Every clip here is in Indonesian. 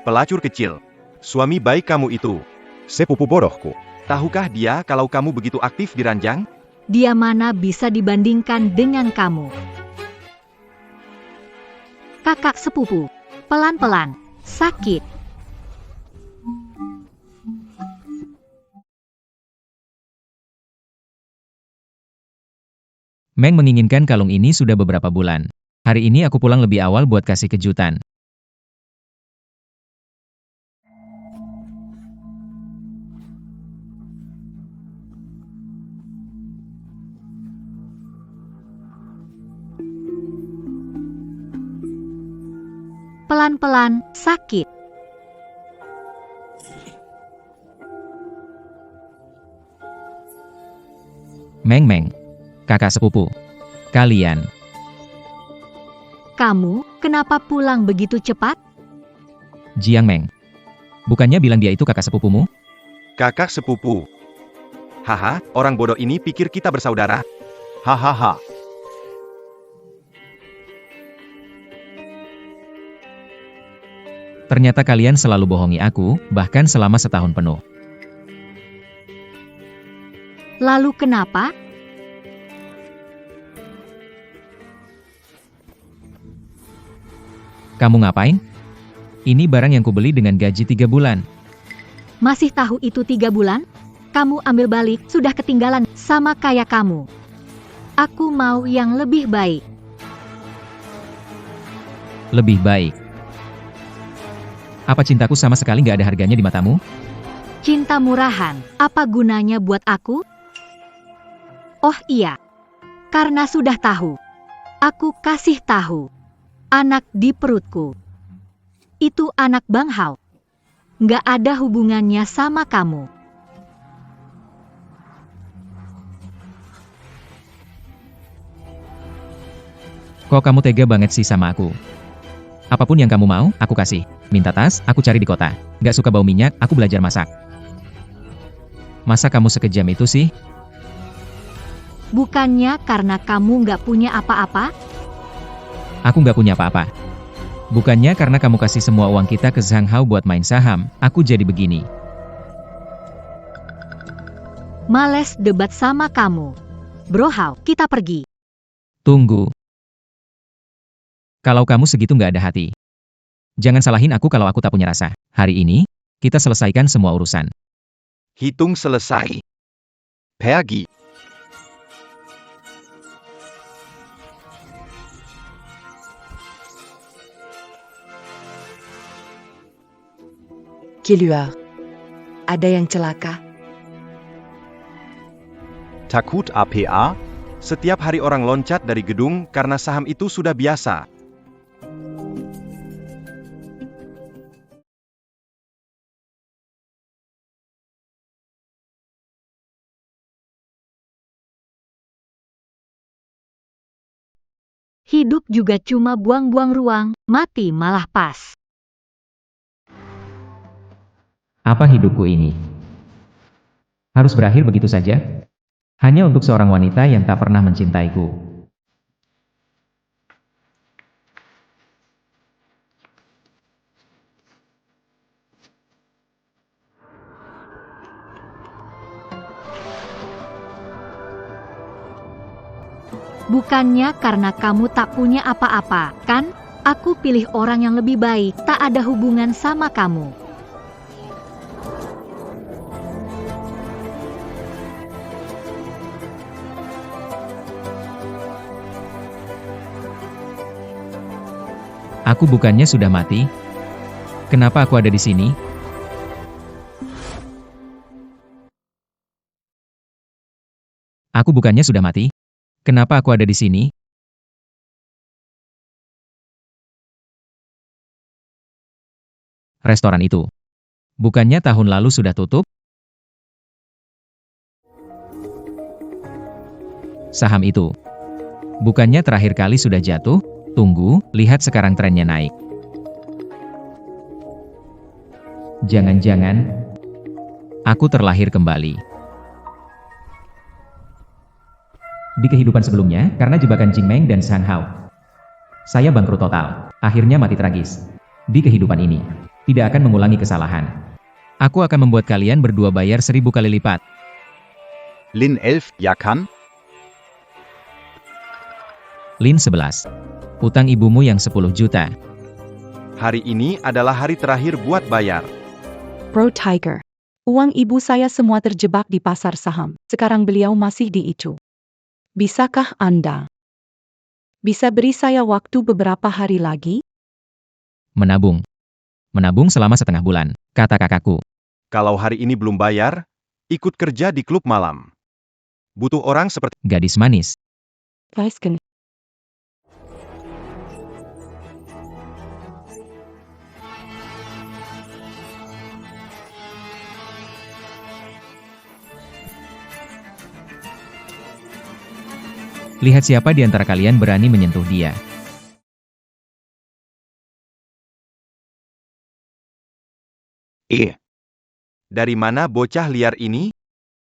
Pelacur kecil. Suami baik kamu itu. Sepupu bodohku. Tahukah dia kalau kamu begitu aktif di ranjang? Dia mana bisa dibandingkan dengan kamu. Kakak sepupu. Pelan-pelan. Sakit. Meng menginginkan kalung ini sudah beberapa bulan. Hari ini aku pulang lebih awal buat kasih kejutan. Pelan-pelan. Sakit. Meng, kakak sepupu. Kalian. Kamu, kenapa pulang begitu cepat? Jiang Meng. Bukannya bilang dia itu kakak sepupumu? Kakak sepupu. Haha, orang bodoh ini pikir kita bersaudara. Hahaha. Ternyata kalian selalu bohongi aku, bahkan selama setahun penuh. Lalu kenapa? Kamu ngapain? Ini barang yang kubeli dengan gaji 3 bulan. Masih tahu itu 3 bulan? Kamu ambil balik, sudah ketinggalan, sama kayak kamu. Aku mau yang lebih baik. Lebih baik. Apa cintaku sama sekali nggak ada harganya di matamu? Cinta murahan, apa gunanya buat aku? Oh iya, karena sudah tahu. Aku kasih tahu. Anak di perutku. Itu anak Bang Hao. Nggak ada hubungannya sama kamu. Kok kamu tega banget sih sama aku? Apapun yang kamu mau, aku kasih. Minta tas, aku cari di kota. Nggak suka bau minyak, aku belajar masak. Masa kamu sekejam itu sih? Bukannya karena kamu nggak punya apa-apa? Aku nggak punya apa-apa. Bukannya karena kamu kasih semua uang kita ke Zhang Hao buat main saham, aku jadi begini. Males debat sama kamu. Bro Hao, kita pergi. Tunggu. Kalau kamu segitu nggak ada hati. Jangan salahin aku kalau aku tak punya rasa. Hari ini, kita selesaikan semua urusan. Hitung selesai. Pergi. Kilua, ada yang celaka? Takut apa? Setiap hari orang loncat dari gedung karena saham itu sudah biasa. Hidup juga cuma buang-buang ruang, mati malah pas. Apa hidupku ini? Harus berakhir begitu saja? Hanya untuk seorang wanita yang tak pernah mencintaiku. Bukannya karena kamu tak punya apa-apa, kan? Aku pilih orang yang lebih baik, tak ada hubungan sama kamu. Aku bukannya sudah mati? Kenapa aku ada di sini? Aku bukannya sudah mati? Kenapa aku ada di sini? Restoran itu. Bukannya tahun lalu sudah tutup? Saham itu. Bukannya terakhir kali sudah jatuh? Tunggu, lihat sekarang trennya naik. Jangan-jangan aku terlahir kembali. Di kehidupan sebelumnya, karena jebakan Jing Meng dan Zhang Hao, saya bangkrut total. Akhirnya mati tragis. Di kehidupan ini, Tidak akan mengulangi kesalahan. Aku akan membuat kalian berdua bayar 1000 kali lipat. Lin 11, ja kann? Lin 11. Utang ibumu yang 10 juta. Hari ini adalah hari terakhir buat bayar. Bro Tiger. Uang ibu saya semua terjebak di pasar saham. Sekarang beliau masih di itu. Bisakah Anda bisa beri saya waktu beberapa hari lagi? Menabung. Menabung selama setengah bulan, kata kakakku. Kalau hari ini belum bayar, ikut kerja di klub malam. Butuh orang seperti Gadis manis. Guys, can Lihat siapa di antara kalian berani menyentuh dia. Dari mana bocah liar ini?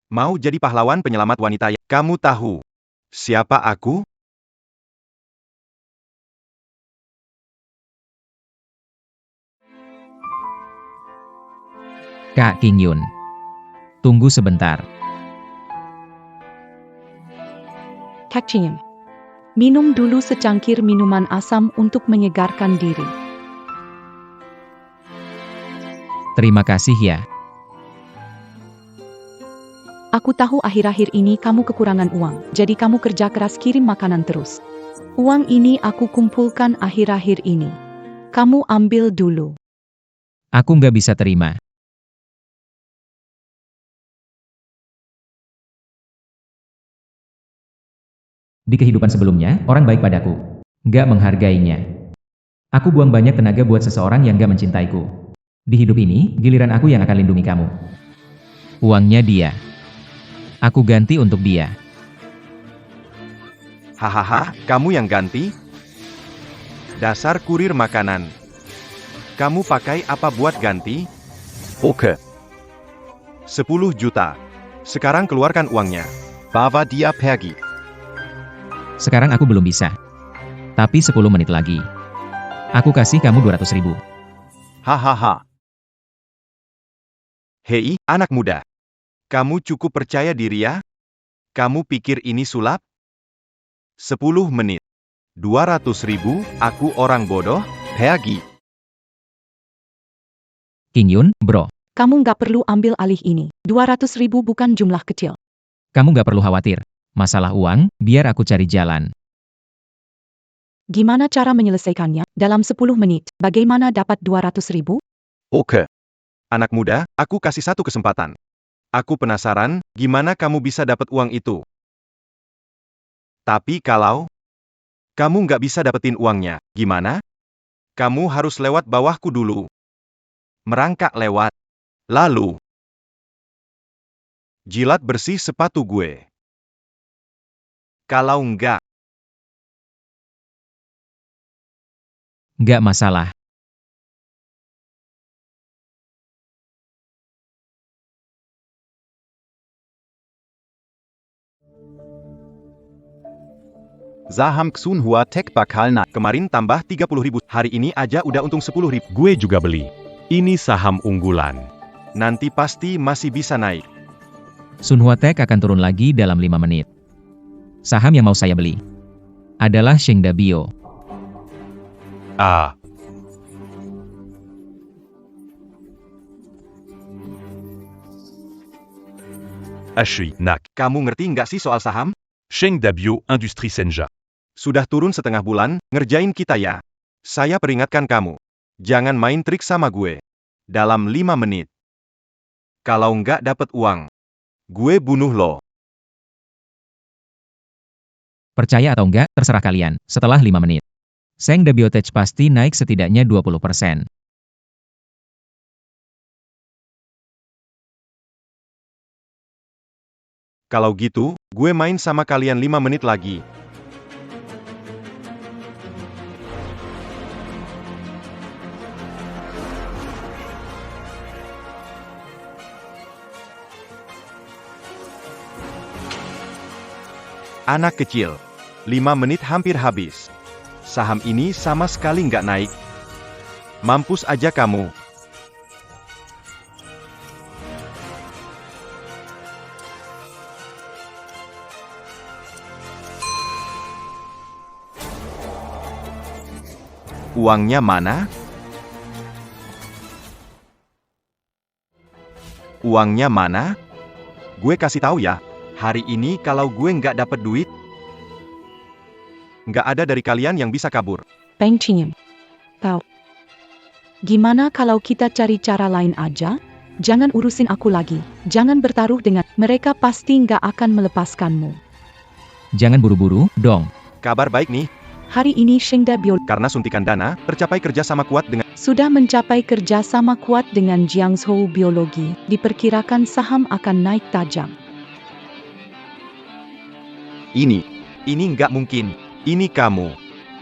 Mau jadi pahlawan penyelamat wanita ya? Kamu tahu siapa aku? Kak King Yun. Tunggu sebentar. Kacing. Minum dulu secangkir minuman asam untuk menyegarkan diri. Terima kasih ya. Aku tahu akhir-akhir ini kamu kekurangan uang, jadi kamu kerja keras kirim makanan terus. Uang ini aku kumpulkan akhir-akhir ini. Kamu ambil dulu. Aku nggak bisa terima. Di kehidupan sebelumnya, orang baik padaku. Nggak menghargainya. Aku buang banyak tenaga buat seseorang yang nggak mencintaiku. Di hidup ini, giliran aku yang akan lindungi kamu. Uangnya dia. Aku ganti untuk dia. Hahaha, kamu yang ganti? Dasar kurir makanan. Kamu pakai apa buat ganti? Okay. 10 juta. Sekarang keluarkan uangnya. Bava dia pergi. Sekarang aku belum bisa. Tapi 10 menit lagi. Aku kasih kamu 200.000. Hahaha. Hei, anak muda. Kamu cukup percaya diri ya? Kamu pikir ini sulap? 10 menit. 200.000, aku orang bodoh? Pergi. King Yun, bro. Kamu nggak perlu ambil alih ini. 200.000 bukan jumlah kecil. Kamu nggak perlu khawatir. Masalah uang, biar aku cari jalan. Gimana cara menyelesaikannya? Dalam 10 menit, bagaimana dapat 200.000? Okay. Anak muda, aku kasih satu kesempatan. Aku penasaran, gimana kamu bisa dapat uang itu? Tapi kalau kamu nggak bisa dapetin uangnya, gimana? Kamu harus lewat bawahku dulu. Merangkak lewat. Lalu jilat bersih sepatu gue. Kalau enggak, Nggak masalah. Saham Xunhua Tech bakal naik. kemarin tambah 30.000, hari ini aja udah untung 10.000. Gue juga beli. Ini saham unggulan. Nanti pasti masih bisa naik. Sunhua Tech akan turun lagi dalam 5 menit. Saham yang mau saya beli adalah Shengda Bio. Ah, Ashui, Nak. Kamu ngerti nggak sih soal saham? Shengda Bio Industrie Senja. Sudah turun setengah bulan, ngerjain kita ya. Saya peringatkan kamu. Jangan main trik sama gue. Dalam 5 menit. Kalau nggak dapet uang, gue bunuh lo. Percaya atau enggak, terserah kalian. Setelah 5 menit. Shengda Biotech pasti naik setidaknya 20%. Kalau gitu, gue main sama kalian 5 menit lagi. Anak kecil. 5 menit hampir habis. Saham ini sama sekali nggak naik. Mampus aja kamu. Uangnya mana? Uangnya mana? Gue kasih tahu ya, hari ini kalau gue nggak dapet duit, nggak ada dari kalian yang bisa kabur. Peng Ching. Kau. Gimana kalau kita cari cara lain aja? Jangan urusin aku lagi. Jangan bertaruh dengan mereka, pasti nggak akan melepaskanmu. Jangan buru-buru, dong. Kabar baik nih, Hari ini Shengda Biologi karena suntikan dana, tercapai kerjasama kuat dengan sudah mencapai kerjasama kuat dengan Jiangsu Biologi. Diperkirakan saham akan naik tajam. Ini. ini nggak mungkin. Ini kamu.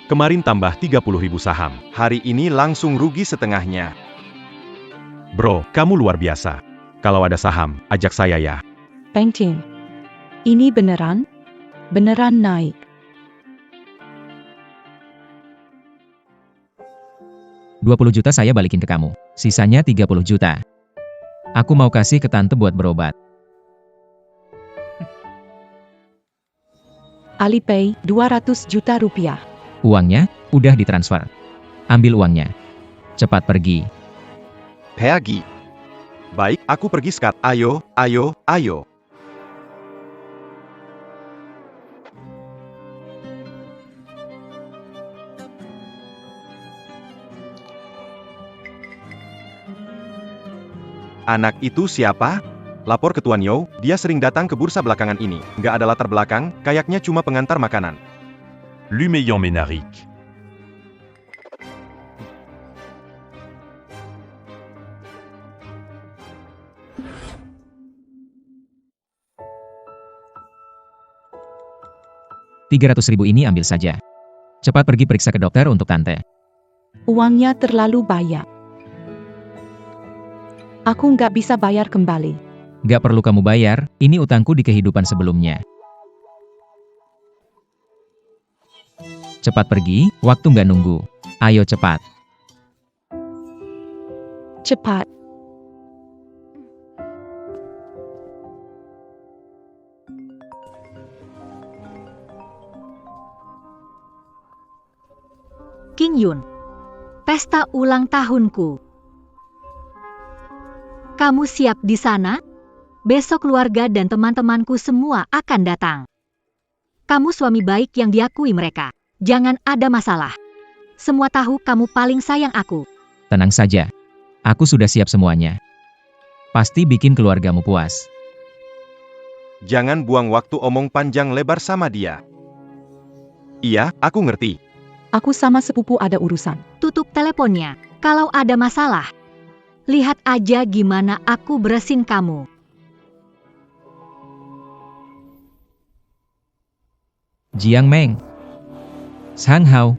Kemarin tambah 30.000 saham. Hari ini langsung rugi setengahnya. Bro, kamu luar biasa. Kalau ada saham, ajak saya ya. Peng Ching. Ini beneran? Beneran naik. $20 juta saya balikin ke kamu. Sisanya 30 juta. Aku mau kasih ke tante buat berobat. Alipay, 200 juta rupiah. Uangnya, udah ditransfer. Ambil uangnya. Cepat pergi. Pergi. Baik, aku pergi sekarang. Ayo, ayo, ayo. Anak itu siapa? Lapor ke Tuan Yo, dia sering datang ke bursa belakangan ini. Nggak ada latar belakang, kayaknya cuma pengantar makanan. Lumeillon Ménaric. $300.000 ini ambil saja. Cepat pergi periksa ke dokter untuk tante. Uangnya terlalu banyak. Aku nggak bisa bayar kembali. Gak perlu kamu bayar, ini utangku di kehidupan sebelumnya. Cepat pergi, waktu nggak nunggu. Ayo cepat. Cepat. King Yun. Pesta ulang tahunku. Kamu siap di sana? Besok keluarga dan teman-temanku semua akan datang. Kamu suami baik yang diakui mereka. Jangan ada masalah. Semua tahu kamu paling sayang aku. Tenang saja. Aku sudah siap semuanya. Pasti bikin keluargamu puas. Jangan buang waktu omong panjang lebar sama dia. Iya, aku ngerti. Aku sama sepupu ada urusan. Tutup teleponnya. Kalau ada masalah, lihat aja gimana aku beresin kamu. Jiang Meng. Sang Hao.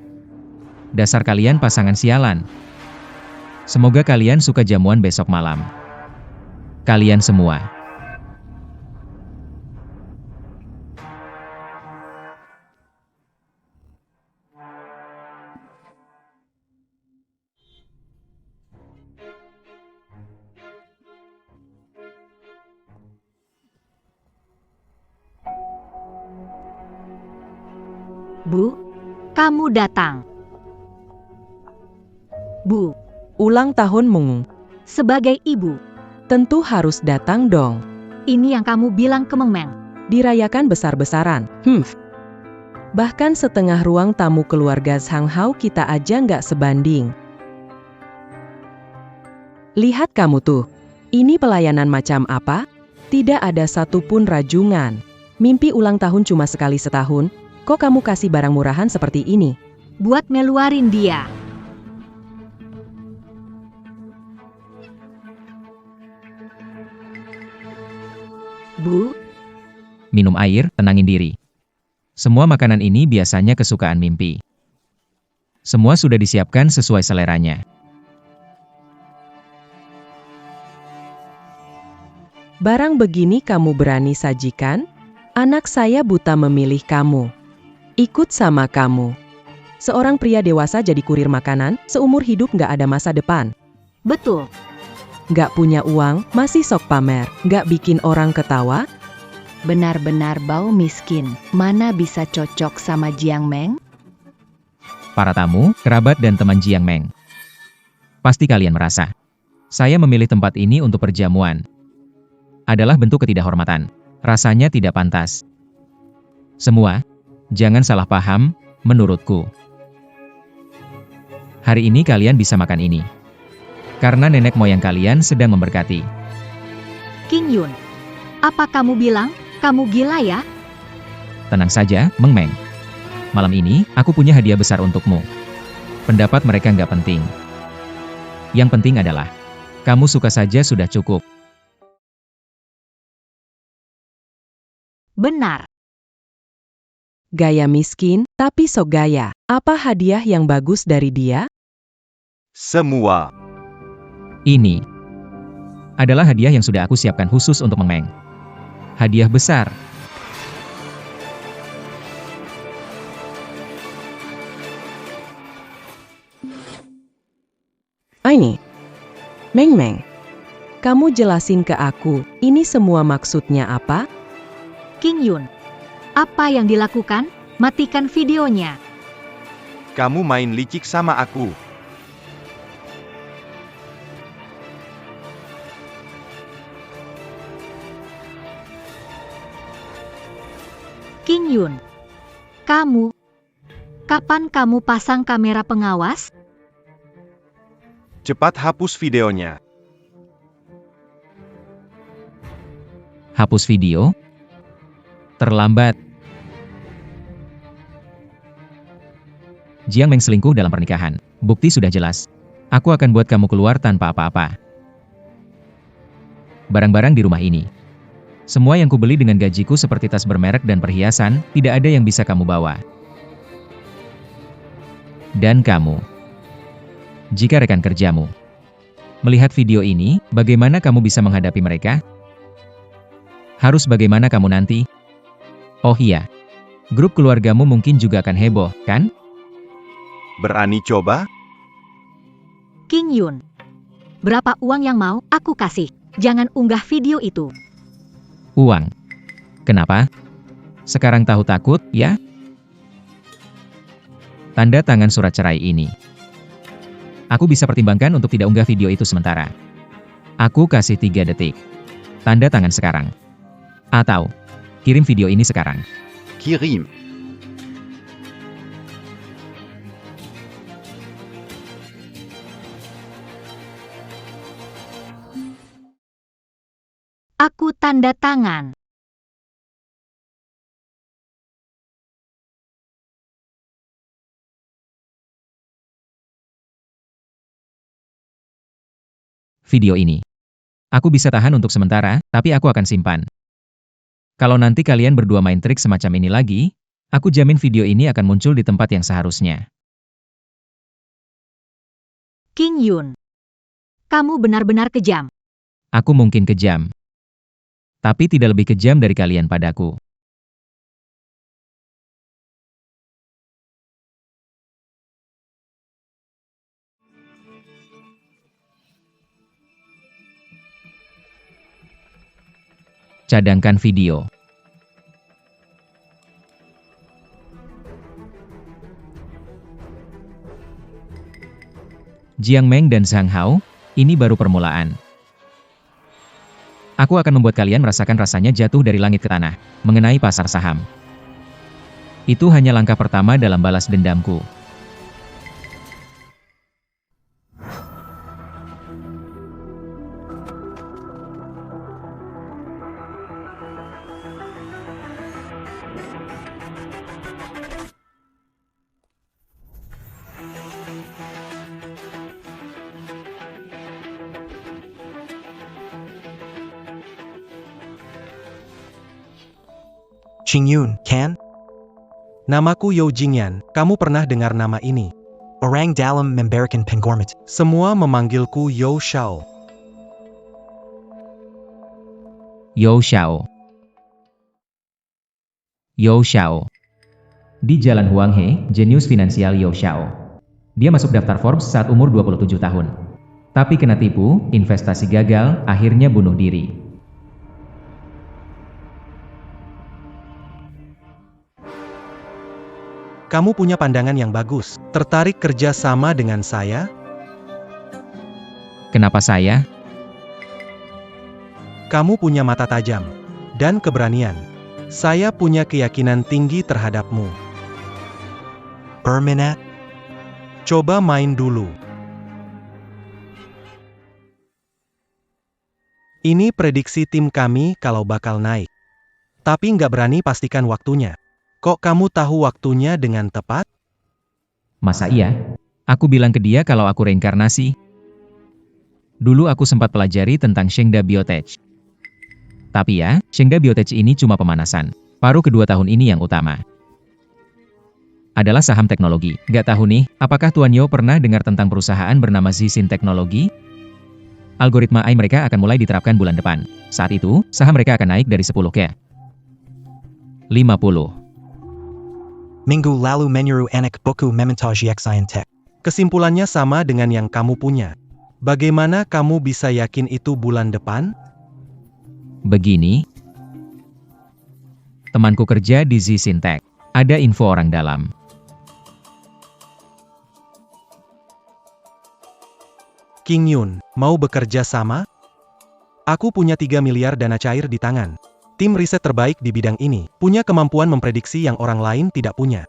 Dasar kalian pasangan sialan. Semoga kalian suka jamuan besok malam. Kalian semua. Bu, kamu datang. Bu, Ulang tahunmu. sebagai ibu, Tentu harus datang dong. ini yang kamu bilang ke Meng Meng. Dirayakan besar-besaran. Bahkan setengah ruang tamu keluarga Sang Hao kita aja nggak sebanding. Lihat kamu tuh. Ini pelayanan macam apa? Tidak ada satupun rajungan. Mimpi ulang tahun cuma sekali setahun. Kok kamu kasih barang murahan seperti ini? Buat ngeluarin dia. Bu, Minum air, tenangin diri. Semua makanan ini biasanya kesukaan Mimpi. Semua sudah disiapkan sesuai seleranya. Barang begini kamu berani sajikan? Anak saya buta memilih kamu. Ikut sama kamu. Seorang pria dewasa jadi kurir makanan, seumur hidup nggak ada masa depan. betul. Nggak punya uang, masih sok pamer. Nggak bikin orang ketawa? Benar-benar bau miskin. Mana bisa cocok sama Jiang Meng? para tamu, kerabat dan teman Jiang Meng. Pasti kalian merasa, saya memilih tempat ini untuk perjamuan adalah bentuk ketidakhormatan. Rasanya tidak pantas. Semua, jangan salah paham, menurutku. Hari ini kalian bisa makan ini. Karena nenek moyang kalian sedang memberkati. King Yun, apa kamu bilang? Kamu gila ya? Tenang saja, Meng Meng. Malam ini, aku punya hadiah besar untukmu. Pendapat mereka nggak penting. Yang penting adalah, kamu suka saja sudah cukup. Benar. Gaya miskin, tapi sok gaya. Apa hadiah yang bagus dari dia? Semua. Ini adalah hadiah yang sudah aku siapkan khusus untuk Meng Meng. Hadiah besar. Ini. Meng Meng. Kamu jelasin ke aku, ini semua maksudnya apa? King Yun, apa yang dilakukan? Matikan videonya. Kamu main licik sama aku. King Yun, kapan kamu pasang kamera pengawas? Cepat hapus videonya. Hapus video? Terlambat. Jiang Meng selingkuh dalam pernikahan. Bukti sudah jelas. Aku akan buat kamu keluar tanpa apa-apa. Barang-barang di rumah ini. Semua yang kubeli dengan gajiku seperti tas bermerek dan perhiasan, tidak ada yang bisa kamu bawa. Dan kamu. Jika rekan kerjamu melihat video ini, bagaimana kamu bisa menghadapi mereka? Harus bagaimana kamu nanti? Oh iya, grup keluargamu mungkin juga akan heboh, kan? Berani coba? King Yun, berapa uang yang mau aku kasih? Jangan unggah video itu. Uang. Kenapa? Sekarang tahu takut, ya? Tanda tangan surat cerai ini. Aku bisa pertimbangkan untuk tidak unggah video itu sementara. Aku kasih 3 detik. Tanda tangan sekarang. Atau, kirim video ini sekarang. Kirim. Aku tanda tangan. Video ini. Aku bisa tahan untuk sementara, tapi aku akan simpan. Kalau nanti kalian berdua main trik semacam ini lagi, aku jamin video ini akan muncul di tempat yang seharusnya. King Yun, kamu benar-benar kejam. Aku mungkin kejam. Tapi tidak lebih kejam dari kalian padaku. Cadangkan video. Jiang Meng dan Zhang Hao, ini baru permulaan. Aku akan membuat kalian merasakan rasanya jatuh dari langit ke tanah, mengenai pasar saham. Itu hanya langkah pertama dalam balas dendamku. Qing Yun, kan? Namaku Yao Jingyan, kamu pernah dengar nama ini? Orang dalam memberikan penghormat. Semua memanggilku Yao Xiao. Yao Xiao. Yao Xiao. Di Jalan Huanghe, jenius finansial Yao Xiao. Dia masuk daftar Forbes saat umur 27 tahun. Tapi kena tipu, investasi gagal, akhirnya bunuh diri. Kamu punya pandangan yang bagus. Tertarik kerja sama dengan saya? Kenapa saya? Kamu punya mata tajam dan keberanian. Saya punya keyakinan tinggi terhadapmu. Perminat? Coba main dulu. Ini prediksi tim kami kalau bakal naik. Tapi nggak berani pastikan waktunya. Kok kamu tahu waktunya dengan tepat? Masa iya? Aku bilang ke dia kalau aku reinkarnasi. Dulu aku sempat pelajari tentang Shengda Biotech. Tapi ya, Shengda Biotech ini cuma pemanasan. Paruh kedua tahun ini yang utama adalah saham teknologi. Gak tahu nih, apakah Tuan Yo pernah dengar tentang perusahaan bernama Zixin Teknologi? Algoritma AI mereka akan mulai diterapkan bulan depan. Saat itu, saham mereka akan naik dari 10 ke 50. Minggu lalu menyuruh anak buku memontage Scientech. Kesimpulannya sama dengan yang kamu punya. Bagaimana kamu bisa yakin itu bulan depan? Begini, temanku kerja di Zixin Tech. Ada info orang dalam. King Yun, mau bekerja sama? Aku punya 3 miliar dana cair di tangan. Tim riset terbaik di bidang ini, punya kemampuan memprediksi yang orang lain tidak punya.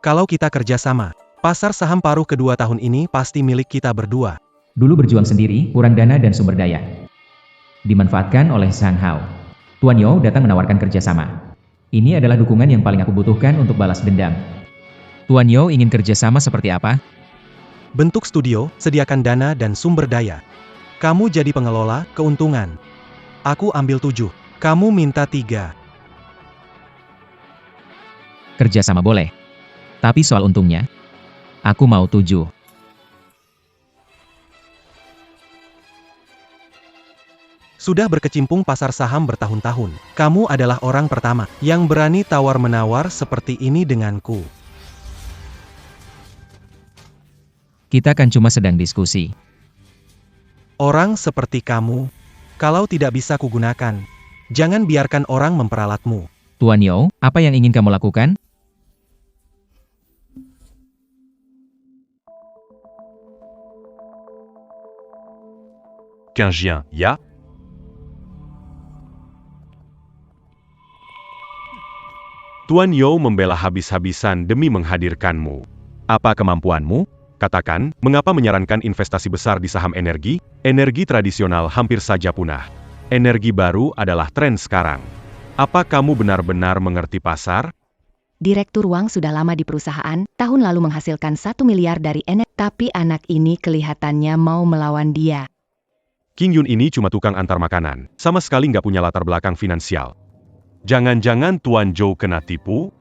Kalau kita kerja sama, pasar saham paruh kedua tahun ini pasti milik kita berdua. Dulu berjuang sendiri, kurang dana dan sumber daya. Dimanfaatkan oleh Zhang Hao. Tuan Yo datang menawarkan kerjasama. Ini adalah dukungan yang paling aku butuhkan untuk balas dendam. Tuan Yo ingin kerjasama seperti apa? Bentuk studio, sediakan dana dan sumber daya. Kamu jadi pengelola, keuntungan. Aku ambil 7. Kamu minta 3. Kerjasama boleh. Tapi soal untungnya, aku mau 7. Sudah berkecimpung pasar saham bertahun-tahun. Kamu adalah orang pertama yang berani tawar-menawar seperti ini denganku. Kita kan cuma sedang diskusi. Orang seperti kamu, kalau tidak bisa kugunakan, jangan biarkan orang memperalatmu. Tuan Yo, apa yang ingin kamu lakukan? Quinzien, ya? Tuan Yo membela habis-habisan demi menghadirkanmu. Apa kemampuanmu? Katakan, mengapa menyarankan investasi besar di saham energi? Energi tradisional hampir saja punah. Energi baru adalah tren sekarang. Apa kamu benar-benar mengerti pasar? Direktur Wang sudah lama di perusahaan, tahun lalu menghasilkan 1 miliar dari energi, tapi anak ini kelihatannya mau melawan dia. King Yun ini cuma tukang antar makanan, sama sekali nggak punya latar belakang finansial. Jangan-jangan Tuan Zhou kena tipu?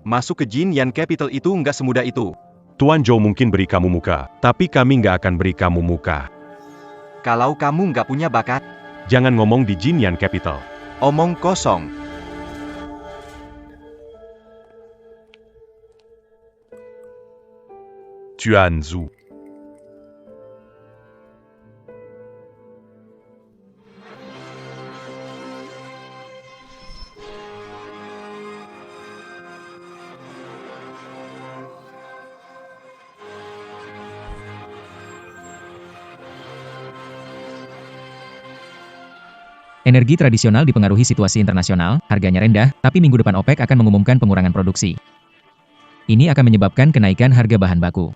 Masuk ke Jin Yan Capital itu nggak semudah itu. Tuan Zhou mungkin beri kamu muka, tapi kami nggak akan beri kamu muka. Kalau kamu nggak punya bakat, Jangan ngomong di Jin Yan Capital. omong kosong. Tuan Zhu. Energi tradisional dipengaruhi situasi internasional, harganya rendah, tapi minggu depan OPEC akan mengumumkan pengurangan produksi. Ini akan menyebabkan kenaikan harga bahan baku.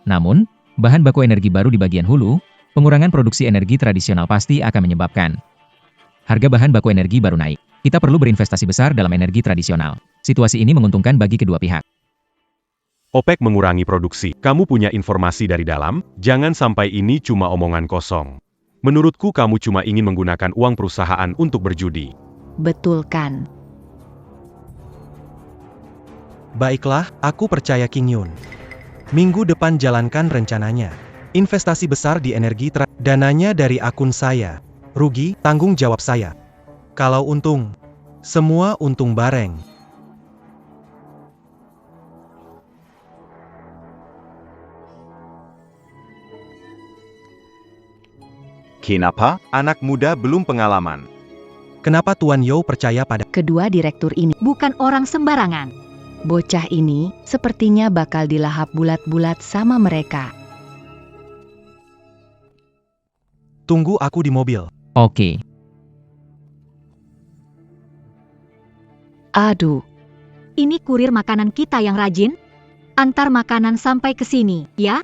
Namun, bahan baku energi baru di bagian hulu, pengurangan produksi energi tradisional pasti akan menyebabkan harga bahan baku energi baru naik. Kita perlu berinvestasi besar dalam energi tradisional. Situasi ini menguntungkan bagi kedua pihak. OPEC mengurangi produksi. Kamu punya informasi dari dalam? Jangan sampai ini cuma omongan kosong. Menurutku kamu cuma ingin menggunakan uang perusahaan untuk berjudi. Betul kan? Baiklah, aku percaya King Yun. Minggu depan jalankan rencananya. Investasi besar di energi dananya dari akun saya. Rugi, tanggung jawab saya. Kalau untung, semua untung bareng. Kenapa? Anak muda belum pengalaman. Kenapa Tuan Yo percaya pada Kedua direktur ini Bukan orang sembarangan. Bocah ini sepertinya bakal dilahap bulat-bulat sama mereka. Tunggu aku di mobil. Oke. Aduh, Ini kurir makanan kita yang rajin. Antar makanan sampai ke sini, ya?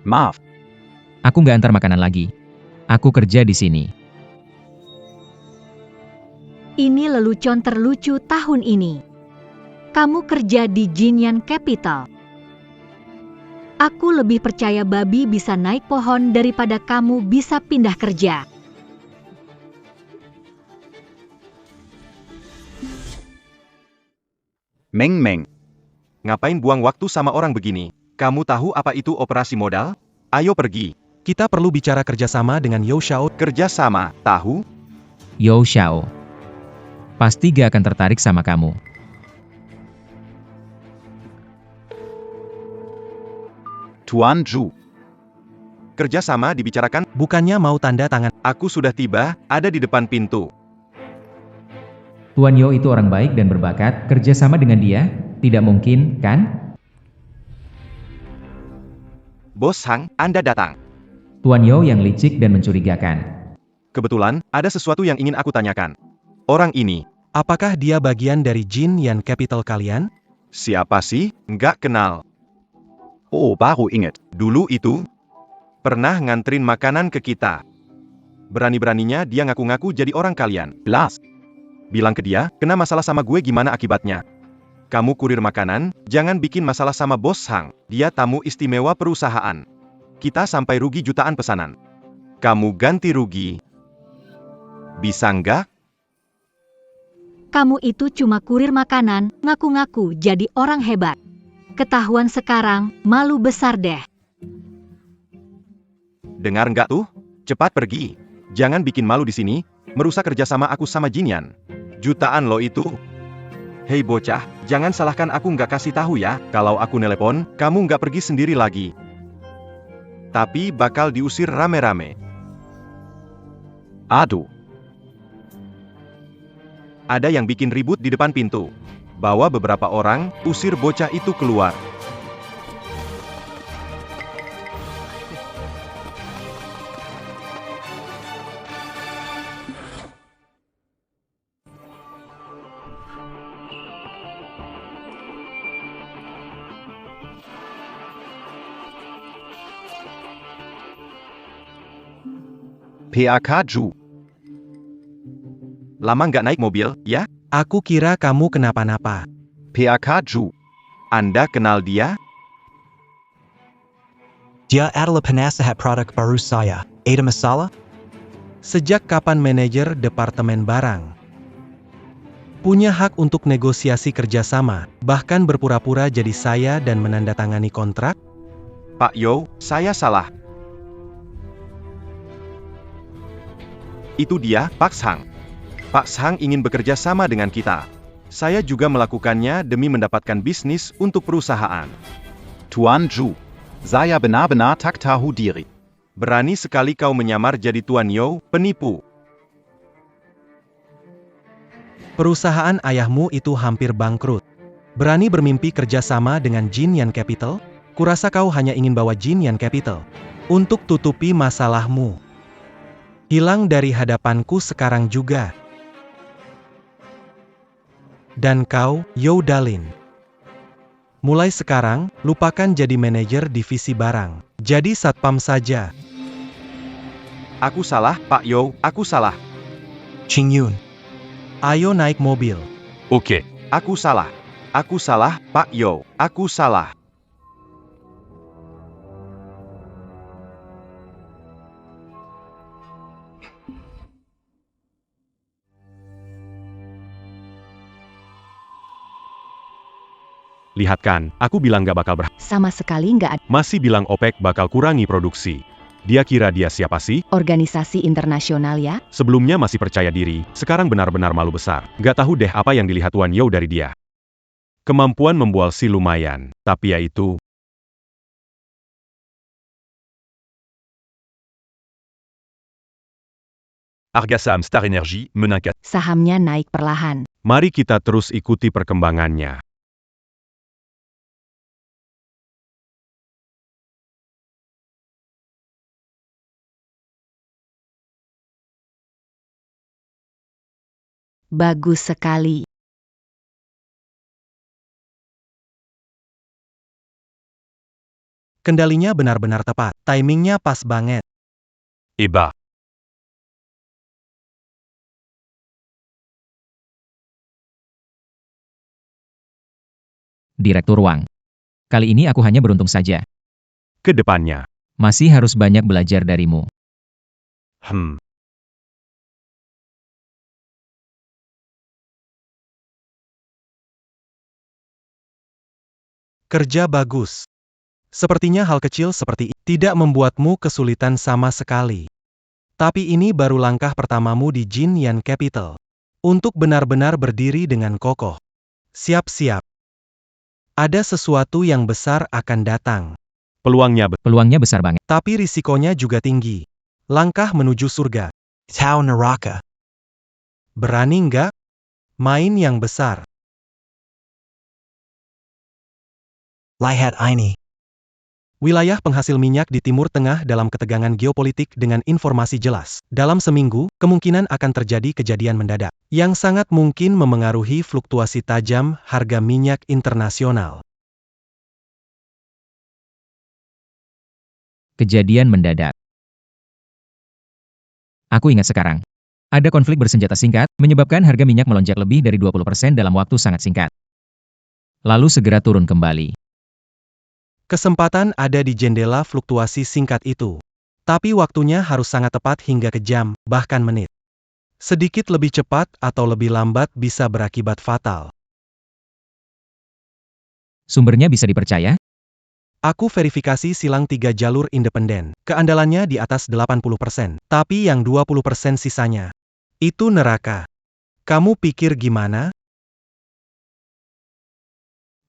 Maaf, Aku nggak antar makanan lagi. Aku kerja di sini. Ini lelucon terlucu tahun ini. Kamu kerja di Jinyan Capital. Aku lebih percaya babi bisa naik pohon daripada kamu bisa pindah kerja. Meng Meng. Ngapain buang waktu sama orang begini? Kamu tahu apa itu operasi modal? Ayo pergi. Kita perlu bicara kerjasama dengan Yo Xiao. Kerja sama, tahu? Yo Xiao. Pasti gak akan tertarik sama kamu. Tuan Zhu. Kerja sama dibicarakan. Bukannya mau tanda tangan. Aku sudah tiba, ada di depan pintu. Tuan Yo itu orang baik dan berbakat, kerja sama dengan dia, tidak mungkin, kan? Bos Hang, Anda datang. Tuan Yo yang licik dan mencurigakan. Kebetulan, ada sesuatu yang ingin aku tanyakan. Orang ini, Apakah dia bagian dari Jinyan Capital kalian? siapa sih? Nggak kenal. Oh, baru inget. Dulu itu, pernah nganterin makanan ke kita. Berani-beraninya dia ngaku-ngaku jadi orang kalian. Blas. Bilang ke dia, kena masalah sama gue gimana akibatnya. Kamu kurir makanan, jangan bikin masalah sama Bos Hang. Dia tamu istimewa perusahaan. Kita sampai rugi jutaan pesanan. Kamu ganti rugi. Bisa nggak? Kamu itu cuma kurir makanan, ngaku-ngaku jadi orang hebat. Ketahuan sekarang, malu besar deh. Dengar nggak tuh? Cepat pergi. Jangan bikin malu di sini, merusak kerjasama aku sama Jinyan. Jutaan lo itu. Hei bocah, jangan salahkan aku nggak kasih tahu ya, kalau aku nelepon, kamu nggak pergi sendiri lagi. Tapi bakal diusir rame-rame. Aduh. Ada yang bikin ribut di depan pintu. Bawa beberapa orang, usir bocah itu keluar. PAK Zhu. Lama nggak naik mobil, ya? Aku kira kamu kenapa-napa. PAK Zhu. Anda kenal dia? Dia adalah penasehat produk baru saya. Ada masalah? Sejak kapan manajer departemen barang punya hak untuk negosiasi kerjasama, bahkan berpura-pura jadi saya dan menandatangani kontrak? Pak Yo, saya salah. Itu dia, Pak Hang. Pak Hang ingin bekerja sama dengan kita. Saya juga melakukannya demi mendapatkan bisnis untuk perusahaan. Tuan Zhu. Saya benar-benar tak tahu diri. Berani sekali kau menyamar jadi Tuan Yo, penipu. Perusahaan ayahmu itu hampir bangkrut. Berani bermimpi kerjasama dengan Jinyan Capital? Kurasa kau hanya ingin bawa Jinyan Capital untuk tutupi masalahmu. Hilang dari hadapanku sekarang juga. Dan kau, Yo Dalin. Mulai sekarang, lupakan jadi manajer divisi barang. Jadi satpam saja. Aku salah, Pak Yo, aku salah. Ching Yun. Ayo naik mobil. Oke. Aku salah. Aku salah, Pak Yo, aku salah. Lihat kan, aku bilang gak bakal Sama sekali nggak ada Masih bilang OPEC bakal kurangi produksi. Dia kira dia siapa sih? organisasi internasional ya? Sebelumnya masih percaya diri, sekarang benar-benar malu besar. Gak tahu deh apa yang dilihat Tuan Yo dari dia. Kemampuan membual sih lumayan, tapi ya itu, Harga saham Star Energy meningkat. Sahamnya naik perlahan. Mari kita terus ikuti perkembangannya. Bagus sekali. Kendalinya benar-benar tepat. Timingnya pas banget. Eba. Direktur Wang. Kali ini aku hanya beruntung saja. Ke depannya. Masih harus banyak belajar darimu. Kerja bagus. Sepertinya hal kecil seperti ini tidak membuatmu kesulitan sama sekali. Tapi ini baru langkah pertamamu di Jin Yan Capital. Untuk benar-benar berdiri dengan kokoh. Siap-siap. Ada sesuatu yang besar akan datang. Peluangnya besar banget. Tapi risikonya juga tinggi. Langkah menuju surga. Tau neraka. Berani nggak? Main yang besar. Lihat ini. Wilayah penghasil minyak di Timur Tengah dalam ketegangan geopolitik dengan informasi jelas. Dalam seminggu, kemungkinan akan terjadi kejadian mendadak, yang sangat mungkin memengaruhi fluktuasi tajam harga minyak internasional. Kejadian mendadak. Aku ingat sekarang. Ada konflik bersenjata singkat, menyebabkan harga minyak melonjak lebih dari 20% dalam waktu sangat singkat. Lalu segera turun kembali. Kesempatan ada di jendela fluktuasi singkat itu. Tapi waktunya harus sangat tepat hingga ke jam, bahkan menit. Sedikit lebih cepat atau lebih lambat bisa berakibat fatal. Sumbernya bisa dipercaya? Aku verifikasi silang 3 jalur independen. Keandalannya di atas 80%. Tapi yang 20% sisanya. Itu neraka. Kamu pikir gimana?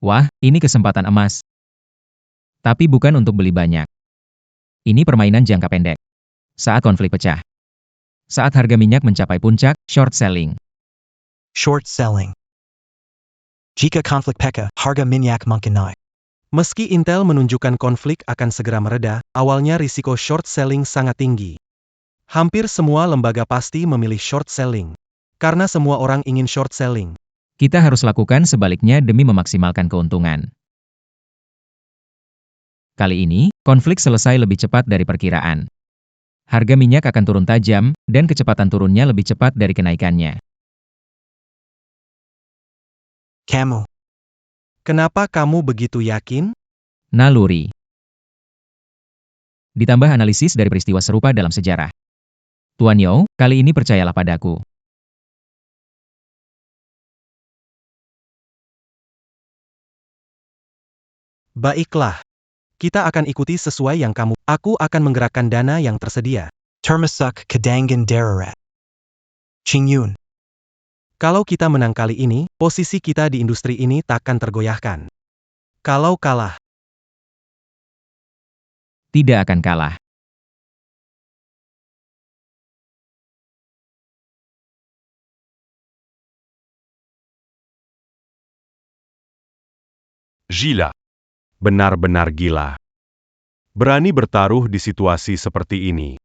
Wah, ini kesempatan emas. Tapi bukan untuk beli banyak. Ini permainan jangka pendek. Saat konflik pecah. Saat harga minyak mencapai puncak, short selling. Short selling. Jika konflik peka, harga minyak makin naik. Meski Intel menunjukkan konflik akan segera mereda, awalnya risiko short selling sangat tinggi. Hampir semua lembaga pasti memilih short selling. Karena semua orang ingin short selling. Kita harus lakukan sebaliknya demi memaksimalkan keuntungan. Kali ini, konflik selesai lebih cepat dari perkiraan. Harga minyak akan turun tajam, dan kecepatan turunnya lebih cepat dari kenaikannya. Kamu. Kenapa kamu begitu yakin? Naluri. Ditambah analisis dari peristiwa serupa dalam sejarah. Tuan Yao, kali ini percayalah padaku. Baiklah. Kita akan ikuti sesuai yang kamu. Aku akan menggerakkan dana yang tersedia. Termasuk kedangan darurat. Qingyun. Kalau kita menang kali ini, posisi kita di industri ini takkan tergoyahkan. Kalau kalah, Tidak akan kalah. Gila. Benar-benar gila. Berani bertaruh di situasi seperti ini.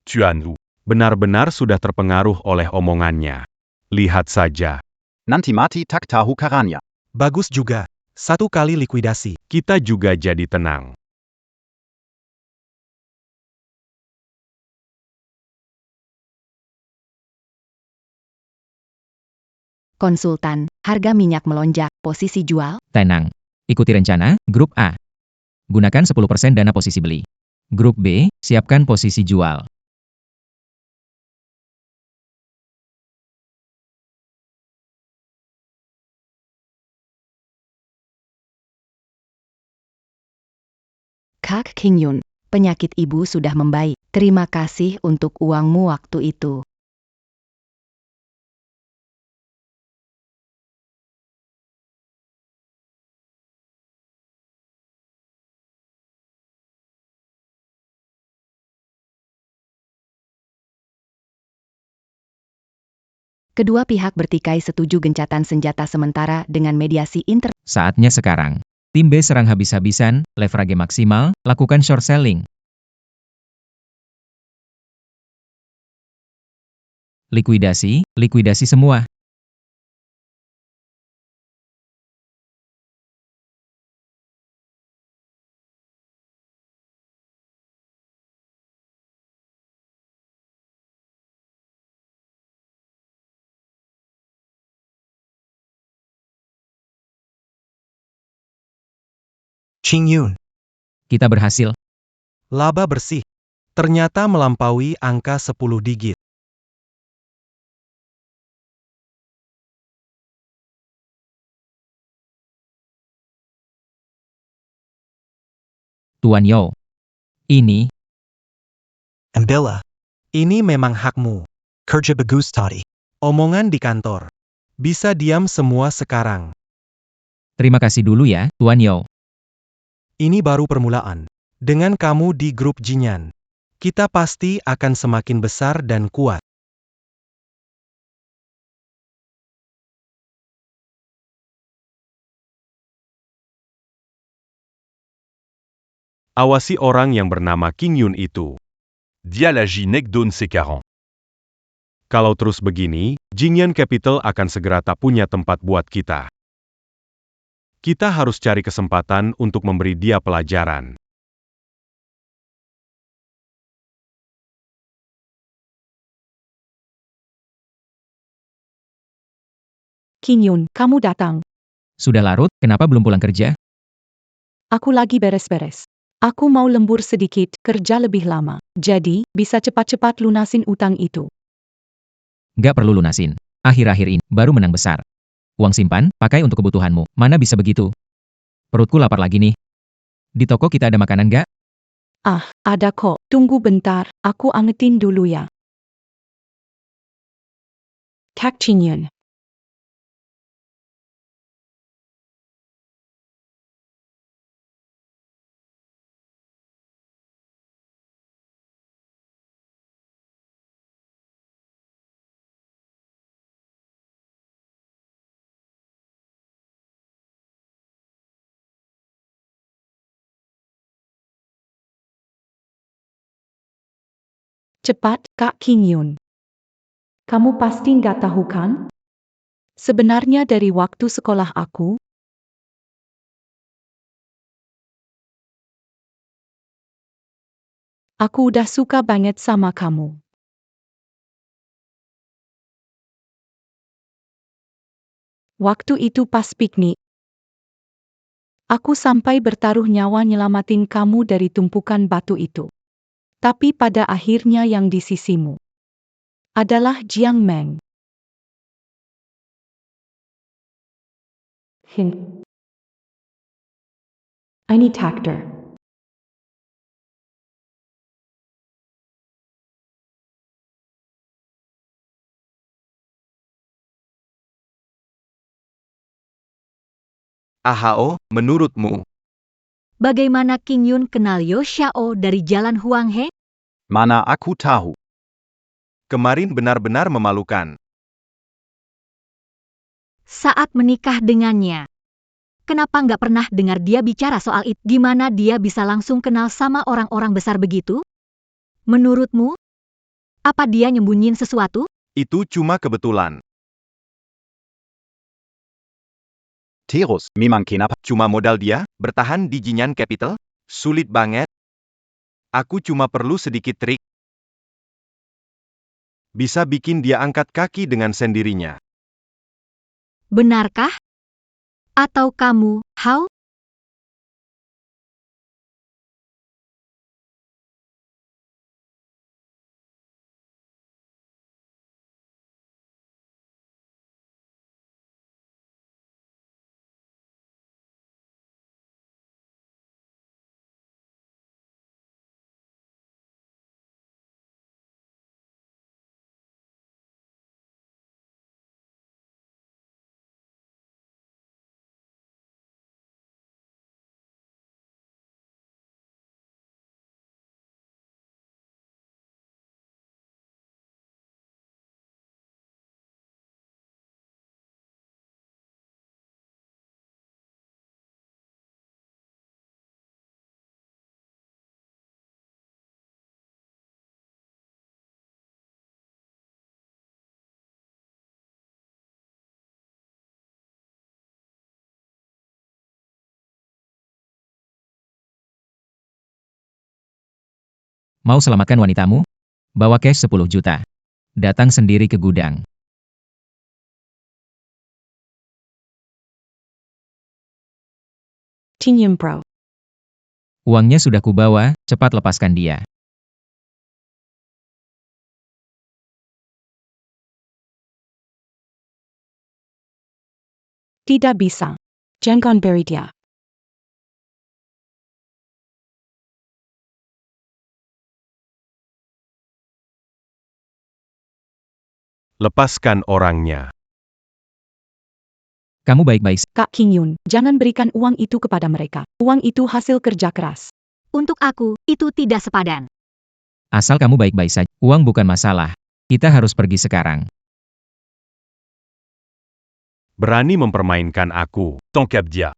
Chuanwu benar-benar sudah terpengaruh oleh omongannya. Lihat saja. Nanti mati tak tahu caranya. bagus juga. 1 kali likuidasi. Kita juga jadi tenang. Konsultan, harga minyak melonjak, posisi jual. Tenang. Ikuti rencana, Grup A. Gunakan 10% dana posisi beli. Grup B, siapkan posisi jual. Kak Qingyun, penyakit ibu sudah membaik. Terima kasih untuk uangmu waktu itu. Kedua pihak bertikai setuju gencatan senjata sementara dengan mediasi Saatnya sekarang. Tim B serang habis-habisan, leverage maksimal, lakukan short selling. Likuidasi semua. Qing Yun. Kita berhasil. Laba bersih. Ternyata melampaui angka 10 digit. Tuan Yo. Ini, Ambilla. Ini memang hakmu. Kerja bagus tadi. Omongan di kantor. Bisa diam semua sekarang. terima kasih dulu ya, Tuan Yo. Ini baru permulaan. Dengan kamu di grup Jinyan, kita pasti akan semakin besar dan kuat. Awasi orang yang bernama King Yun itu. Dia lagi naik daun sekarang. Kalau terus begini, Jingyan Capital akan segera tak punya tempat buat kita. Kita harus cari kesempatan untuk memberi dia pelajaran. Qing Yun, kamu datang. Sudah larut, kenapa belum pulang kerja? Aku lagi beres-beres. Aku mau lembur sedikit, kerja lebih lama. Jadi, bisa cepat-cepat lunasin utang itu. Nggak perlu lunasin. Akhir-akhir ini, baru menang besar. Uang simpan, pakai untuk kebutuhanmu. Mana bisa begitu? Perutku lapar lagi nih. Di toko kita ada makanan nggak? Ah, ada kok. Tunggu bentar, aku angetin dulu ya. Kak Qing Yun. Cepat, Kak Qing Yun. Kamu pasti nggak tahu kan? Sebenarnya dari waktu sekolah aku udah suka banget sama kamu. Waktu itu pas piknik, aku sampai bertaruh nyawa nyelamatin kamu dari tumpukan batu itu. Tapi pada akhirnya yang di sisimu adalah Jiang Meng. I need actor. Ahao, menurutmu? Bagaimana King Yun kenal Yo Xiao dari Jalan Huanghe? Mana aku tahu. Kemarin benar-benar memalukan. Saat menikah dengannya. Kenapa nggak pernah dengar dia bicara soal itu? Gimana dia bisa langsung kenal sama orang-orang besar begitu? Menurutmu? Apa dia nyembunyiin sesuatu? Itu cuma kebetulan. Terus, memang kenapa? Cuma modal dia, bertahan di Jinyan Capital? Sulit banget. Aku cuma perlu sedikit trik. Bisa bikin dia angkat kaki dengan sendirinya. Benarkah? Atau kamu, Hao? Mau selamatkan wanitamu? Bawa cash 10 juta. Datang sendiri ke gudang. Tinyum Pro. Uangnya sudah kubawa, cepat lepaskan dia. Tidak bisa. Jangan beri dia. Lepaskan orangnya. Kamu baik-baik. Kak Kingyun, jangan berikan uang itu kepada mereka. Uang itu hasil kerja keras. Untuk aku, itu tidak sepadan. Asal kamu baik-baik saja. Uang bukan masalah. Kita harus pergi sekarang. Berani mempermainkan aku. Tongkap dia.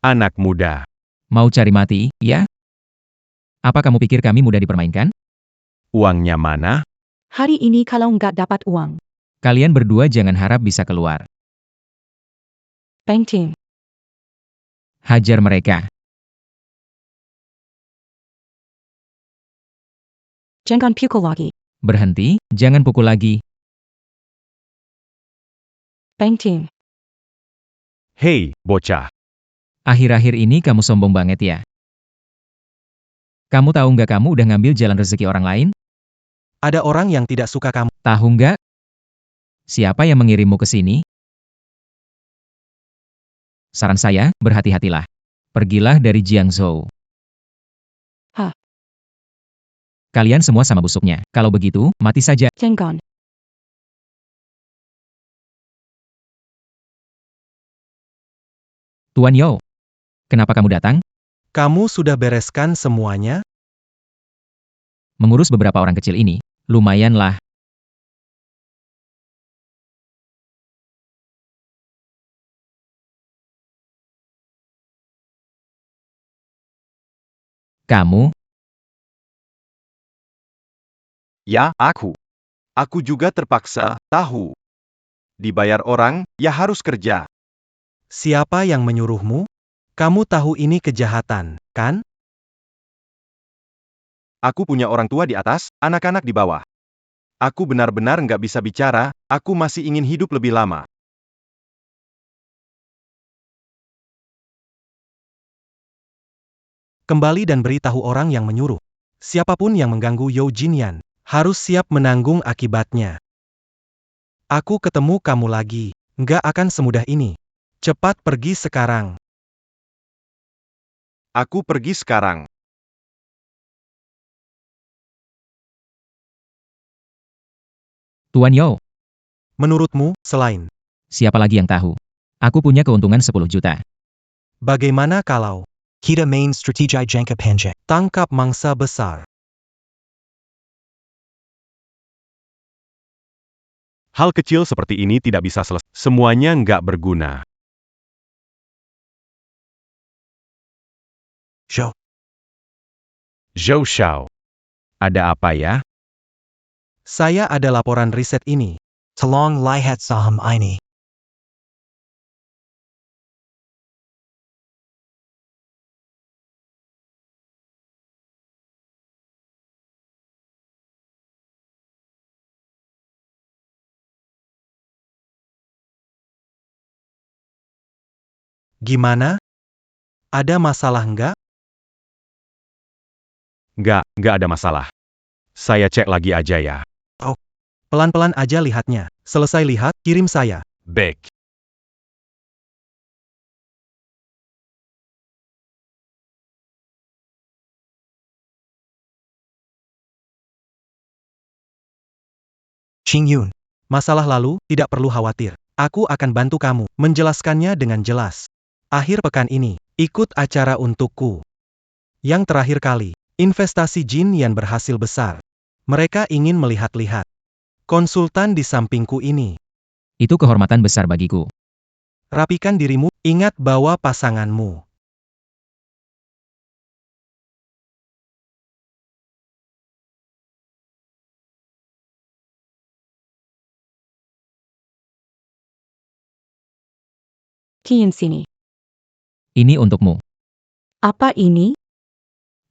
Anak muda. Mau cari mati, ya? Apa kamu pikir kami mudah dipermainkan? Uangnya mana? Hari ini kalau nggak dapat uang. Kalian berdua jangan harap bisa keluar. Bang Ting. Hajar mereka. Jangan pukul lagi. Berhenti, jangan pukul lagi. Bang Ting. Hei, bocah. Akhir-akhir ini kamu sombong banget ya. Kamu tahu nggak kamu udah ngambil jalan rezeki orang lain? Ada orang yang tidak suka kamu. Tahu nggak? Siapa yang mengirimmu ke sini? Saran saya, berhati-hatilah. Pergilah dari Jiangzhou. Hah? Kalian semua sama busuknya. Kalau begitu, mati saja. Jangan. Tuan Yo. Kenapa kamu datang? Kamu sudah bereskan semuanya? Mengurus beberapa orang kecil ini, lumayanlah. Kamu, Ya, aku. Aku juga terpaksa, tahu. Dibayar orang, ya harus kerja. Siapa yang menyuruhmu? Kamu tahu ini kejahatan, kan? Aku punya orang tua di atas, anak-anak di bawah. Aku benar-benar nggak bisa bicara, aku masih ingin hidup lebih lama. Kembali dan beritahu orang yang menyuruh. Siapapun yang mengganggu Yao Jinyan, harus siap menanggung akibatnya. Aku ketemu kamu lagi, nggak akan semudah ini. Cepat pergi sekarang. Aku pergi sekarang. Tuan Yo. Menurutmu, selain, Siapa lagi yang tahu? Aku punya keuntungan 10 juta. bagaimana kalau Kita main strategi jangka panjang. tangkap mangsa besar? Hal kecil seperti ini tidak bisa selesai. Semuanya nggak berguna. Zhou. Zhou Xiao. Ada apa ya? Saya ada laporan riset ini. Talong lihat saham ini. Gimana? Ada masalah nggak? Nggak ada masalah. Saya cek lagi aja ya. Pelan-pelan aja lihatnya. Selesai lihat, kirim saya. Baik. Qing Yun. Masalah lalu, tidak perlu khawatir. Aku akan bantu kamu menjelaskannya dengan jelas. Akhir pekan ini, ikut acara untukku. Yang terakhir kali, investasi Jin Yan berhasil besar. Mereka ingin melihat-lihat. Konsultan di sampingku ini. Itu kehormatan besar bagiku. Rapikan dirimu, ingat bawa pasanganmu. Kian sini. Ini untukmu. Apa ini?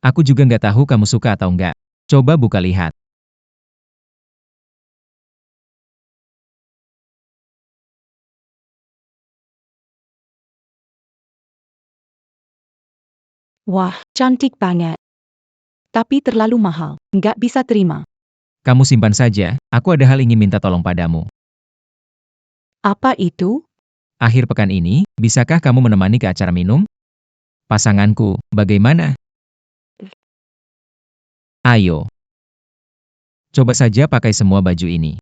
Aku juga nggak tahu kamu suka atau enggak. Coba buka lihat. Wah, cantik banget. Tapi terlalu mahal. Nggak bisa terima. Kamu simpan saja, aku ada hal ingin minta tolong padamu. Apa itu? Akhir pekan ini, bisakah kamu menemani ke acara minum? Pasanganku, bagaimana? Ayo. Coba saja pakai semua baju ini.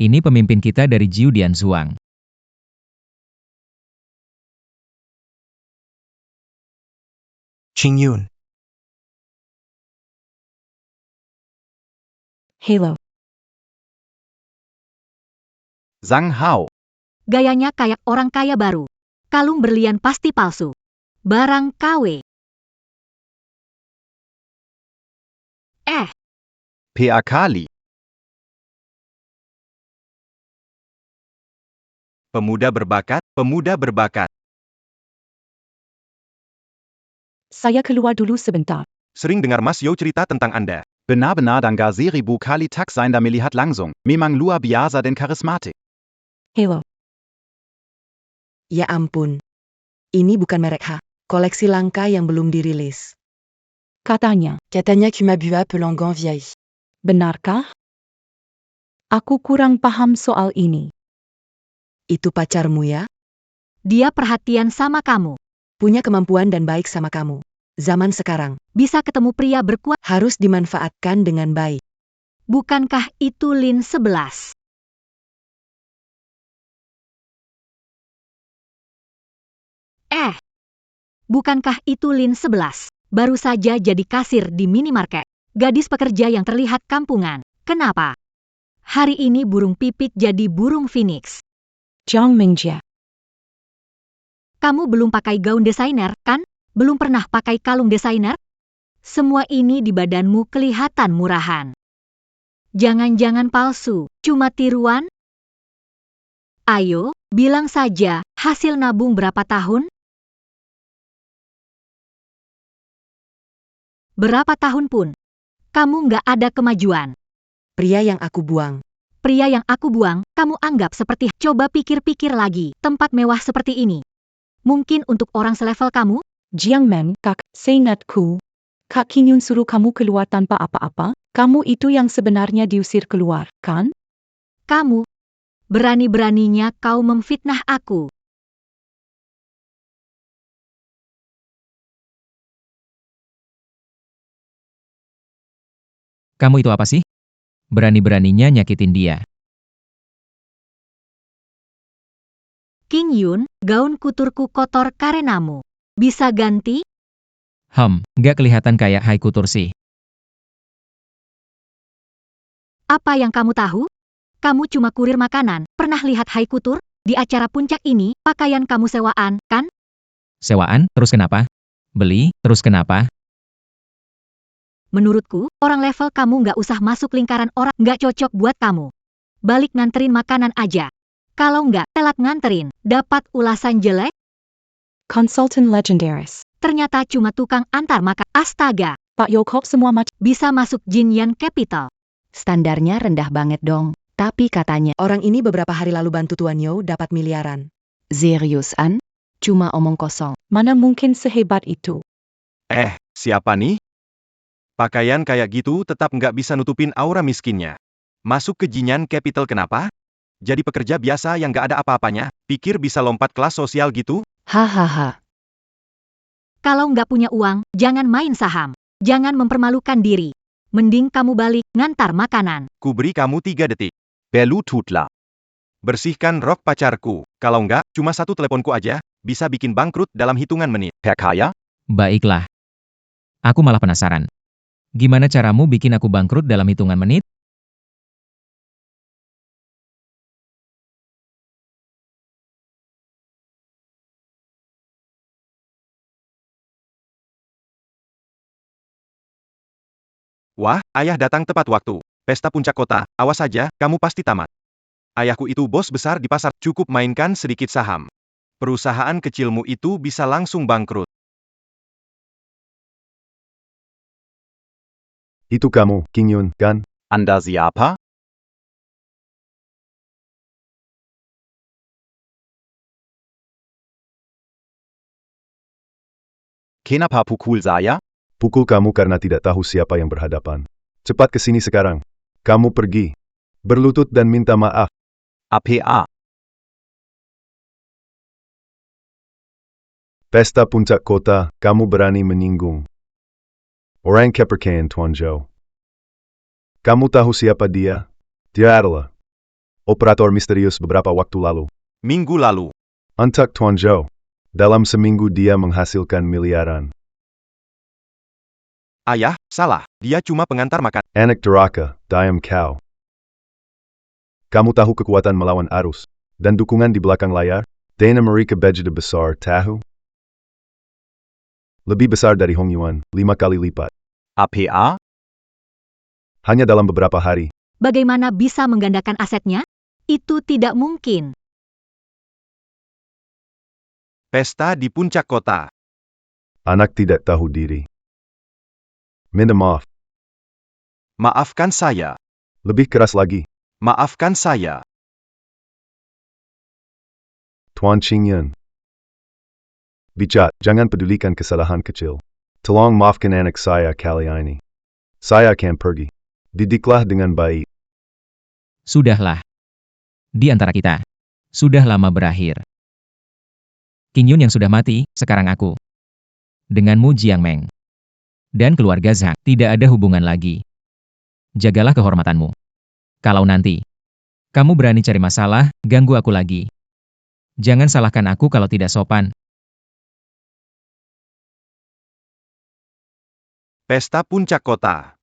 Ini pemimpin kita dari Jiu Dianzuang. Qingyun. Halo. Zhang Hao. Gayanya kayak orang kaya baru. Kalung berlian pasti palsu. Barang KW. P.A. Kali. Pemuda berbakat, pemuda berbakat. Saya keluar dulu sebentar. Sering dengar Mas Yo cerita tentang Anda. Benar-benar dan gak 1000 kali tak sein da melihat langsung. Memang luar biasa dan karismatik. Halo. Ya ampun. Ini bukan merek H. Koleksi langka yang belum dirilis. Katanya, Katanya Kumabua Pelongon Vieille. benarkah? Aku kurang paham soal ini. Itu pacarmu ya? Dia perhatian sama kamu. Punya kemampuan dan baik sama kamu. Zaman sekarang, Bisa ketemu pria berkuat. harus dimanfaatkan dengan baik. Bukankah itu Lin 11? Bukankah itu Lin 11? Baru saja jadi kasir di minimarket. Gadis pekerja yang terlihat kampungan. Kenapa? Hari ini burung pipit jadi burung phoenix. Jiang Mingjia. Kamu belum pakai gaun desainer, kan? Belum pernah pakai kalung desainer? Semua ini di badanmu kelihatan murahan. Jangan-jangan palsu, cuma tiruan? Ayo, bilang saja, hasil nabung berapa tahun? Berapa tahun pun, kamu nggak ada kemajuan. Pria yang aku buang. Pria yang aku buang, kamu anggap seperti, coba pikir-pikir lagi, tempat mewah seperti ini. Mungkin untuk orang selevel kamu? Jiang Men, kak, seingatku. Kak Qingyun suruh kamu keluar tanpa apa-apa. Kamu itu yang sebenarnya diusir keluar, kan? Kamu. Berani-beraninya kau memfitnah aku. Kamu itu apa sih? Berani-beraninya nyakitin dia. Qingyun, gaun kuturku kotor karenamu. Bisa ganti? Nggak kelihatan kayak high couture sih. Apa yang kamu tahu? Kamu cuma kurir makanan. Pernah lihat high couture? Di acara puncak ini, pakaian kamu sewaan, kan? Sewaan, terus kenapa? Beli, terus kenapa? Menurutku, orang level kamu nggak usah masuk lingkaran orang, nggak cocok buat kamu. Balik nganterin makanan aja. Kalau nggak, telat nganterin, dapat ulasan jelek, Consultant Legendaris. ternyata cuma tukang antar makan. Astaga, Pak Yokok semua macam. bisa masuk Jinyan Capital. Standarnya rendah banget dong. Tapi katanya, Orang ini beberapa hari lalu bantu Tuan Yo dapat miliaran. seriusan? Cuma omong kosong. Mana mungkin sehebat itu? Siapa nih? Pakaian kayak gitu tetap nggak bisa nutupin aura miskinnya. Masuk ke Jinyan Capital kenapa? Jadi pekerja biasa yang nggak ada apa-apanya, pikir bisa lompat kelas sosial gitu? Hahaha. Kalau nggak punya uang, jangan main saham. Jangan mempermalukan diri. Mending kamu balik, ngantar makanan. Ku beri kamu 3 detik. Belu tutla. Bersihkan rok pacarku. Kalau nggak, cuma satu teleponku aja, bisa bikin bangkrut dalam hitungan menit. Herr Kaya? Baiklah. Aku malah penasaran. Gimana caramu bikin aku bangkrut dalam hitungan menit? Wah, ayah datang tepat waktu. Pesta puncak kota, awas saja, kamu pasti tamat. Ayahku itu bos besar di pasar, cukup mainkan sedikit saham. Perusahaan kecilmu itu bisa langsung bangkrut. Itu kamu, King Yun, kan? Anda siapa? Kenapa pukul saya? Pukul kamu karena tidak tahu siapa yang berhadapan. Cepat ke sini sekarang. Kamu pergi. Berlutut dan minta maaf. APA. Pesta puncak kota, kamu berani menyinggung orang kepercayaan Tuan Zhou. Kamu tahu siapa dia? Dia adalah operator misterius beberapa waktu lalu. Minggu lalu. Untuk Tuan Zhou. Dalam seminggu dia menghasilkan miliaran. Ayah, salah. Dia cuma pengantar makan. Anak durhaka, diam kau. Kamu tahu kekuatan melawan arus dan dukungan di belakang layar? Dana Marika Bejida besar, tahu? Lebih besar dari Hong Yuan, 5 kali lipat. APA? Hanya dalam beberapa hari. Bagaimana bisa menggandakan asetnya? Itu tidak mungkin. Pesta di puncak kota. Anak tidak tahu diri. Minta maaf. Maafkan saya. Lebih keras lagi. Maafkan saya. Tuan Qingyun. Bijak, jangan pedulikan kesalahan kecil. Tolong maafkan anak saya kali ini. Saya akan pergi. Didiklah dengan baik. Sudahlah. Di antara kita. Sudah lama berakhir. King Yun yang sudah mati, sekarang aku. Denganmu Jiang Meng. Dan keluarga Zhang, tidak ada hubungan lagi. Jagalah kehormatanmu. Kalau nanti kamu berani cari masalah, ganggu aku lagi. Jangan salahkan aku kalau tidak sopan. Pesta puncak kota.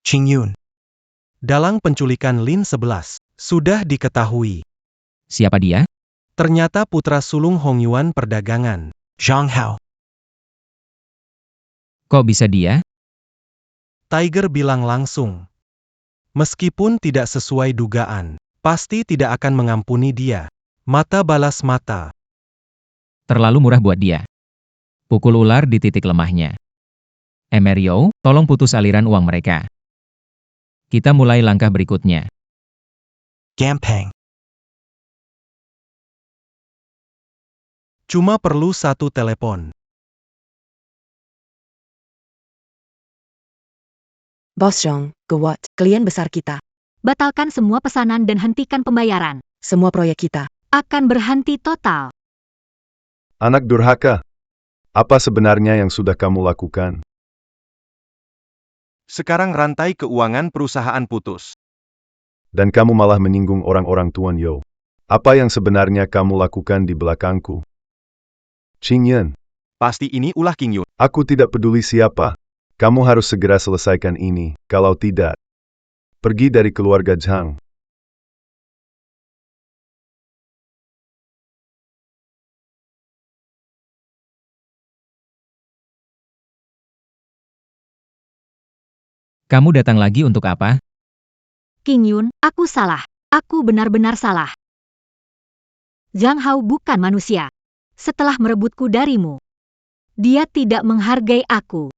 Qing Yun. Dalang penculikan Lin 11 sudah diketahui. Siapa dia? Ternyata putra sulung Hong Yuan perdagangan. Zhang Hao. Kok bisa dia? Tiger bilang langsung. Meskipun tidak sesuai dugaan, pasti tidak akan mengampuni dia. Mata balas mata. Terlalu murah buat dia. Pukul ular di titik lemahnya. Emerio, tolong putus aliran uang mereka. Kita mulai langkah berikutnya. Gampang. Cuma perlu satu telepon. Bos Zhong, gawat, klien besar kita. Batalkan semua pesanan dan hentikan pembayaran. Semua proyek kita. Akan berhenti total. Anak durhaka. Apa sebenarnya yang sudah kamu lakukan? Sekarang rantai keuangan perusahaan putus. Dan kamu malah menyinggung orang-orang Tuan Yo. Apa yang sebenarnya kamu lakukan di belakangku? Qing Yun. Pasti ini ulah King Yun. Aku tidak peduli siapa. Kamu harus segera selesaikan ini, kalau tidak. Pergi dari keluarga Zhang. Kamu datang lagi untuk apa? King Yun, aku salah. Aku benar-benar salah. Zhang Hao bukan manusia. Setelah merebutku darimu, dia tidak menghargai aku.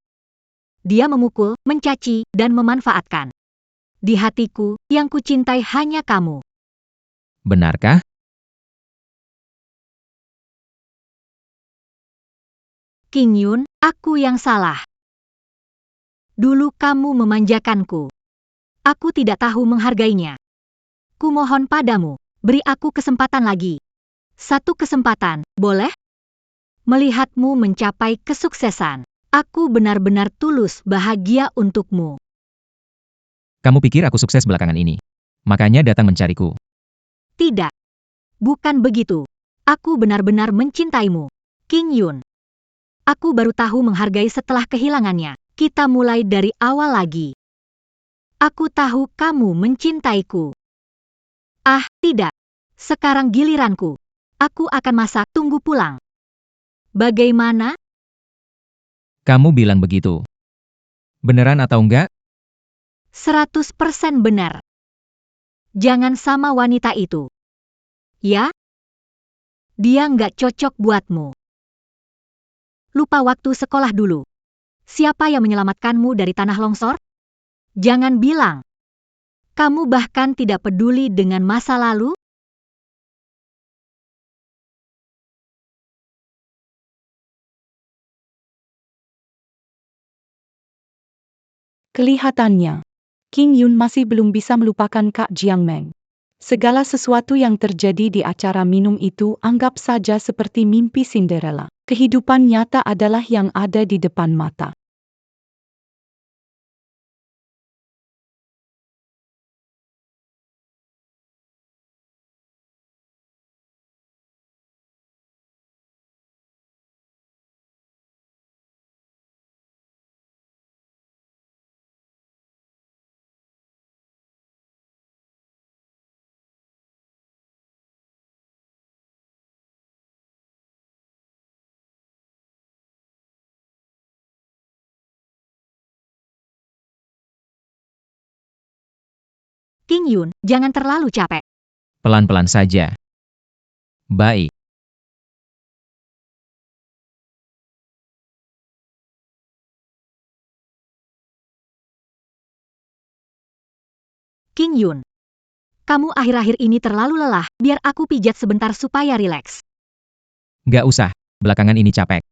Dia memukul, mencaci, dan memanfaatkan. Di hatiku, yang kucintai hanya kamu. Benarkah? King Yun, aku yang salah. Dulu kamu memanjakanku. Aku tidak tahu menghargainya. Kumohon padamu, beri aku kesempatan lagi. Satu kesempatan, boleh? Melihatmu mencapai kesuksesan. Aku benar-benar tulus bahagia untukmu. Kamu pikir aku sukses belakangan ini? Makanya datang mencariku. Tidak. Bukan begitu. Aku benar-benar mencintaimu. King Yun. Aku baru tahu menghargai setelah kehilangannya. Kita mulai dari awal lagi. Aku tahu kamu mencintaiku. Ah, tidak. Sekarang giliranku. Aku akan masak, tunggu pulang. Bagaimana? Kamu bilang begitu. Beneran atau enggak? 100% benar. Jangan sama wanita itu. Ya? Dia nggak cocok buatmu. Lupa waktu sekolah dulu. Siapa yang menyelamatkanmu dari tanah longsor? Jangan bilang. Kamu bahkan tidak peduli dengan masa lalu? Kelihatannya, King Yun masih belum bisa melupakan Kak Jiang Meng. Segala sesuatu yang terjadi di acara minum itu anggap saja seperti mimpi Cinderella. Kehidupan nyata adalah yang ada di depan mata. King Yun, jangan terlalu capek. Pelan-pelan saja. Baik. King Yun, kamu akhir-akhir ini terlalu lelah, biar aku pijat sebentar supaya rileks. Nggak usah, belakangan ini capek.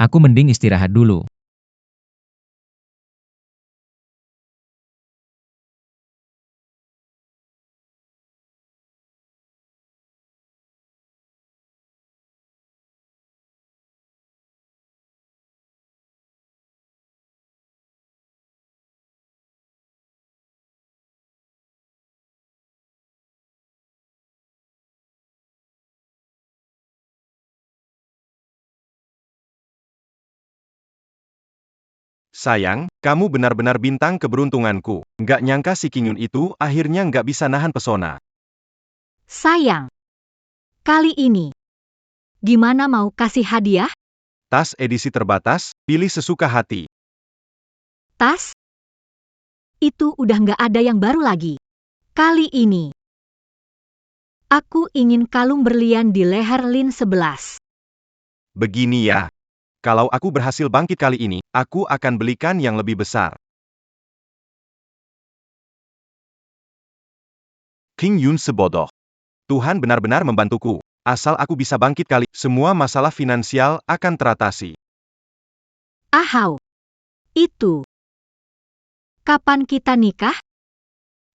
Aku mending istirahat dulu. Sayang, kamu benar-benar bintang keberuntunganku. Nggak nyangka si King Yun itu akhirnya nggak bisa nahan pesona. Sayang. Kali ini. Gimana mau kasih hadiah? Tas edisi terbatas, pilih sesuka hati. Tas? Itu udah nggak ada yang baru lagi. Kali ini. Aku ingin kalung berlian di leher Lin 11. Begini ya. Kalau aku berhasil bangkit kali ini, aku akan belikan yang lebih besar. King Yun sebodoh. Tuhan benar-benar membantuku. Asal aku bisa bangkit kali, semua masalah finansial akan teratasi. Ahau. Itu. Kapan kita nikah?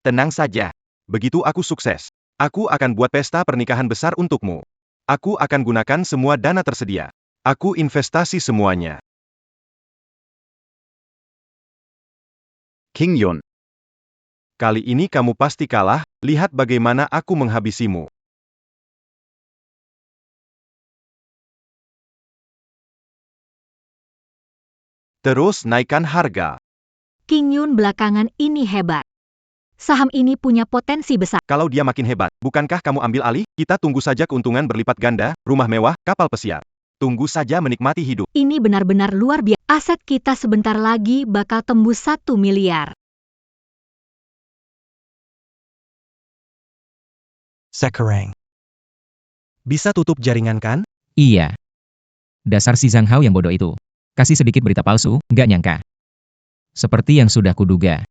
Tenang saja. Begitu aku sukses, aku akan buat pesta pernikahan besar untukmu. Aku akan gunakan semua dana tersedia. Aku investasi semuanya. King Yun. Kali ini kamu pasti kalah, lihat bagaimana aku menghabisimu. Terus naikkan harga. King Yun belakangan ini hebat. Saham ini punya potensi besar. Kalau dia makin hebat, bukankah kamu ambil alih? Kita tunggu saja keuntungan berlipat ganda, rumah mewah, kapal pesiar. Tunggu saja menikmati hidup. Ini benar-benar luar biasa. Aset kita sebentar lagi bakal tembus 1 miliar. Sekarang. Bisa tutup jaringan kan? Iya. Dasar si Zhang Hao yang bodoh itu. Kasih sedikit berita palsu, nggak nyangka. Seperti yang sudah kuduga.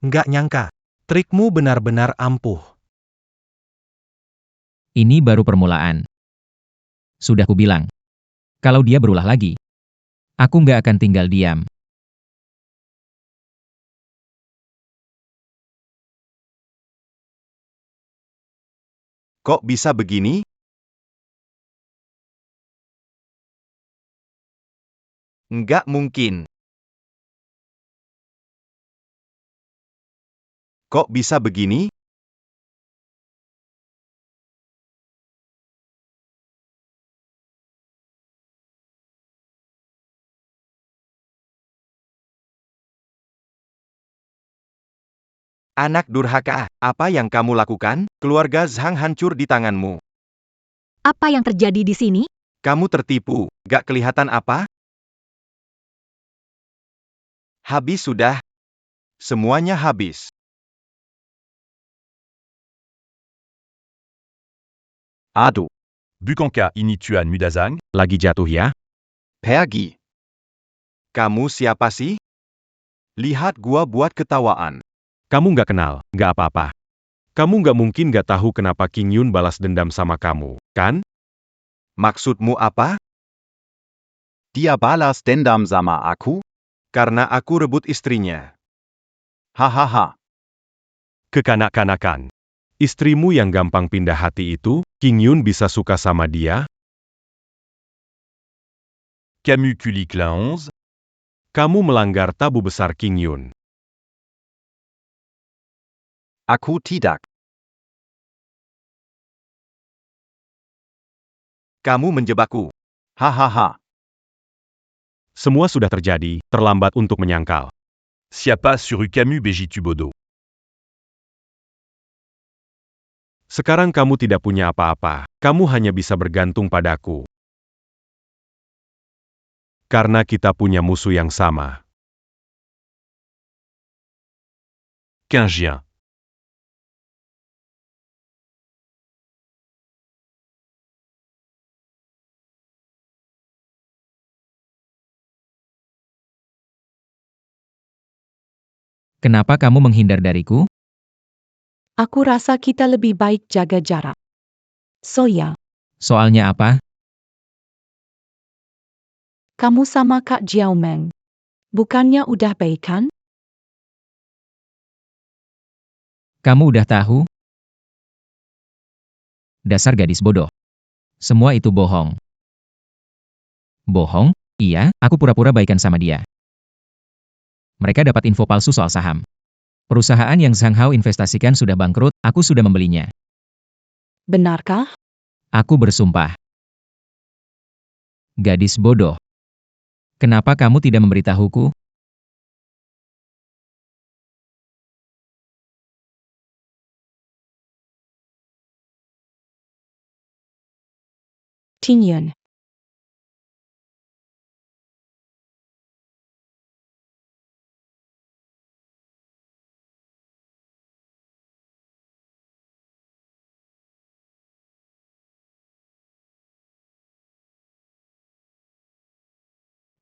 Nggak nyangka. Trikmu benar-benar ampuh. Ini baru permulaan. Sudah kubilang. Kalau dia berulah lagi, aku nggak akan tinggal diam. Kok bisa begini? Nggak mungkin. Kok bisa begini? Anak durhaka, apa yang kamu lakukan? Keluarga Zhang hancur di tanganmu. Apa yang terjadi di sini? Kamu tertipu, gak kelihatan apa? Habis sudah. Semuanya habis. Aduh, Bukankah ini Tuan Mudazang? Lagi jatuh ya? pergi. Kamu siapa sih? Lihat gua buat ketawaan. Kamu nggak kenal, nggak apa-apa. Kamu nggak mungkin nggak tahu kenapa King Yun balas dendam sama kamu, kan? Maksudmu apa? Dia balas dendam sama aku? Karena aku rebut istrinya. Hahaha. Kekanak-kanakan. Istrimu yang gampang pindah hati itu, King Yun bisa suka sama dia? Camus Kulik la 11. Kamu melanggar tabu besar King Yun. Aku tidak. Kamu menjebakku. Hahaha. Semua sudah terjadi, terlambat untuk menyangkal. Siapa suruh Camus begitu bodoh? Sekarang kamu tidak punya apa-apa, kamu hanya bisa bergantung padaku. Karena kita punya musuh yang sama. Quinzien. Kenapa kamu menghindar dariku? Aku rasa kita lebih baik jaga jarak. Soya, Soalnya apa? kamu sama Kak Jiao Meng. Bukannya udah baikan? Kamu udah tahu? Dasar gadis bodoh. Semua itu bohong. Bohong? Iya, aku pura-pura baikan sama dia. Mereka dapat info palsu soal saham. Perusahaan yang Zhang Hao investasikan sudah bangkrut, aku sudah membelinya. Benarkah? Aku bersumpah. Gadis bodoh. Kenapa kamu tidak memberitahuku? Tingyun.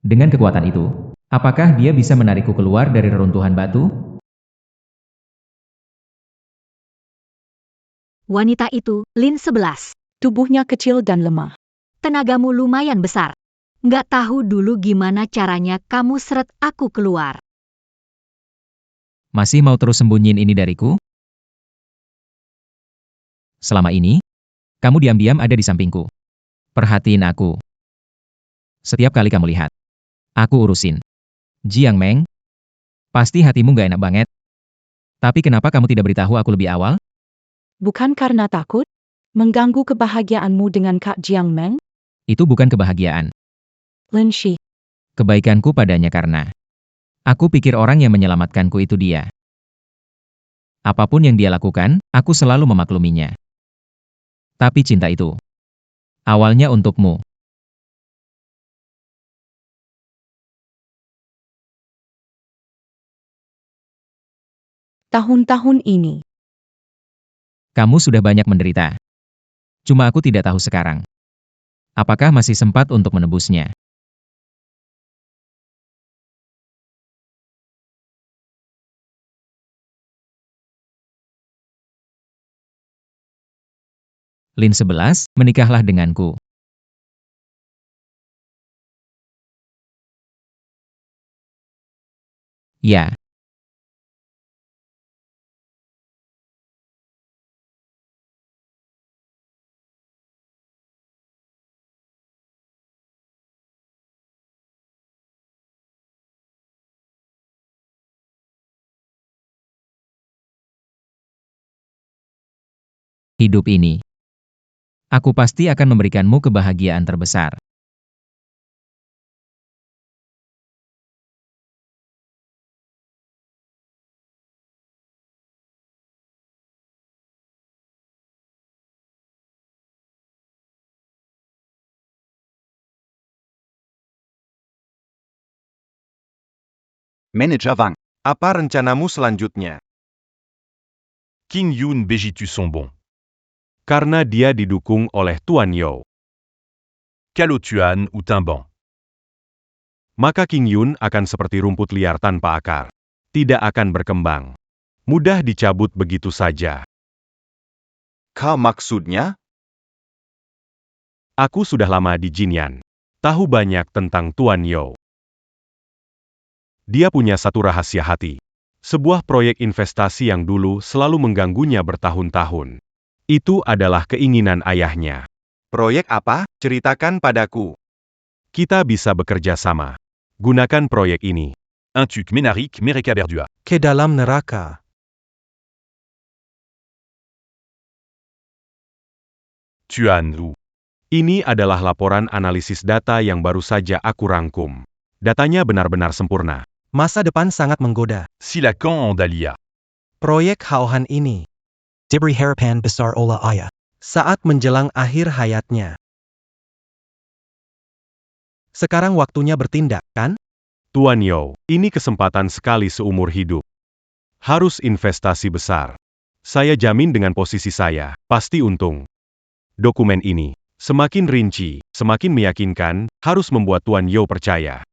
Dengan kekuatan itu, apakah dia bisa menarikku keluar dari reruntuhan batu? Wanita itu, Lin 11. Tubuhnya kecil dan lemah. Tenagamu lumayan besar. Nggak tahu dulu gimana caranya kamu seret aku keluar. Masih mau terus sembunyiin ini dariku? Selama ini, kamu diam-diam ada di sampingku. Perhatiin aku. Setiap kali kamu lihat, aku urusin. Jiang Meng, pasti hatimu nggak enak banget. Tapi kenapa kamu tidak beritahu aku lebih awal? Bukan karena takut? Mengganggu kebahagiaanmu dengan Kak Jiang Meng? Itu bukan kebahagiaan. Lin Shi. Kebaikanku padanya karena aku pikir orang yang menyelamatkanku itu dia. Apapun yang dia lakukan, aku selalu memakluminya. Tapi cinta itu awalnya untukmu. Tahun-tahun ini. Kamu sudah banyak menderita. Cuma aku tidak tahu sekarang. Apakah masih sempat untuk menebusnya? Lin 11, menikahlah denganku. Ya. Hidup ini, aku pasti akan memberikanmu kebahagiaan terbesar. Manager Wang. Apa rencanamu selanjutnya? King Yun Bejitu sont bons. Karena dia didukung oleh Tuan Yo. Calotuan ou Timban. Maka King Yun akan seperti rumput liar tanpa akar. Tidak akan berkembang. Mudah dicabut begitu saja. Maksudnya? Aku sudah lama di Jinyan. Tahu banyak tentang Tuan Yo. Dia punya satu rahasia hati. Sebuah proyek investasi yang dulu selalu mengganggunya bertahun-tahun. Itu adalah keinginan ayahnya. Proyek apa? Ceritakan padaku. Kita bisa bekerja sama. Gunakan proyek ini. Un truc Ménaric Mereka Berdua. Ke dalam neraka. Tuan Wu. Ini adalah laporan analisis data yang baru saja aku rangkum. Datanya benar-benar sempurna. Masa depan sangat menggoda. Silakan Ondalia. Proyek Haohan ini Diberi harapan besar olah ayah. saat menjelang akhir hayatnya. Sekarang waktunya bertindak, kan? Tuan Yo, ini kesempatan sekali seumur hidup. Harus investasi besar. Saya jamin dengan posisi saya, pasti untung. Dokumen ini, semakin rinci, semakin meyakinkan, harus membuat Tuan Yo percaya.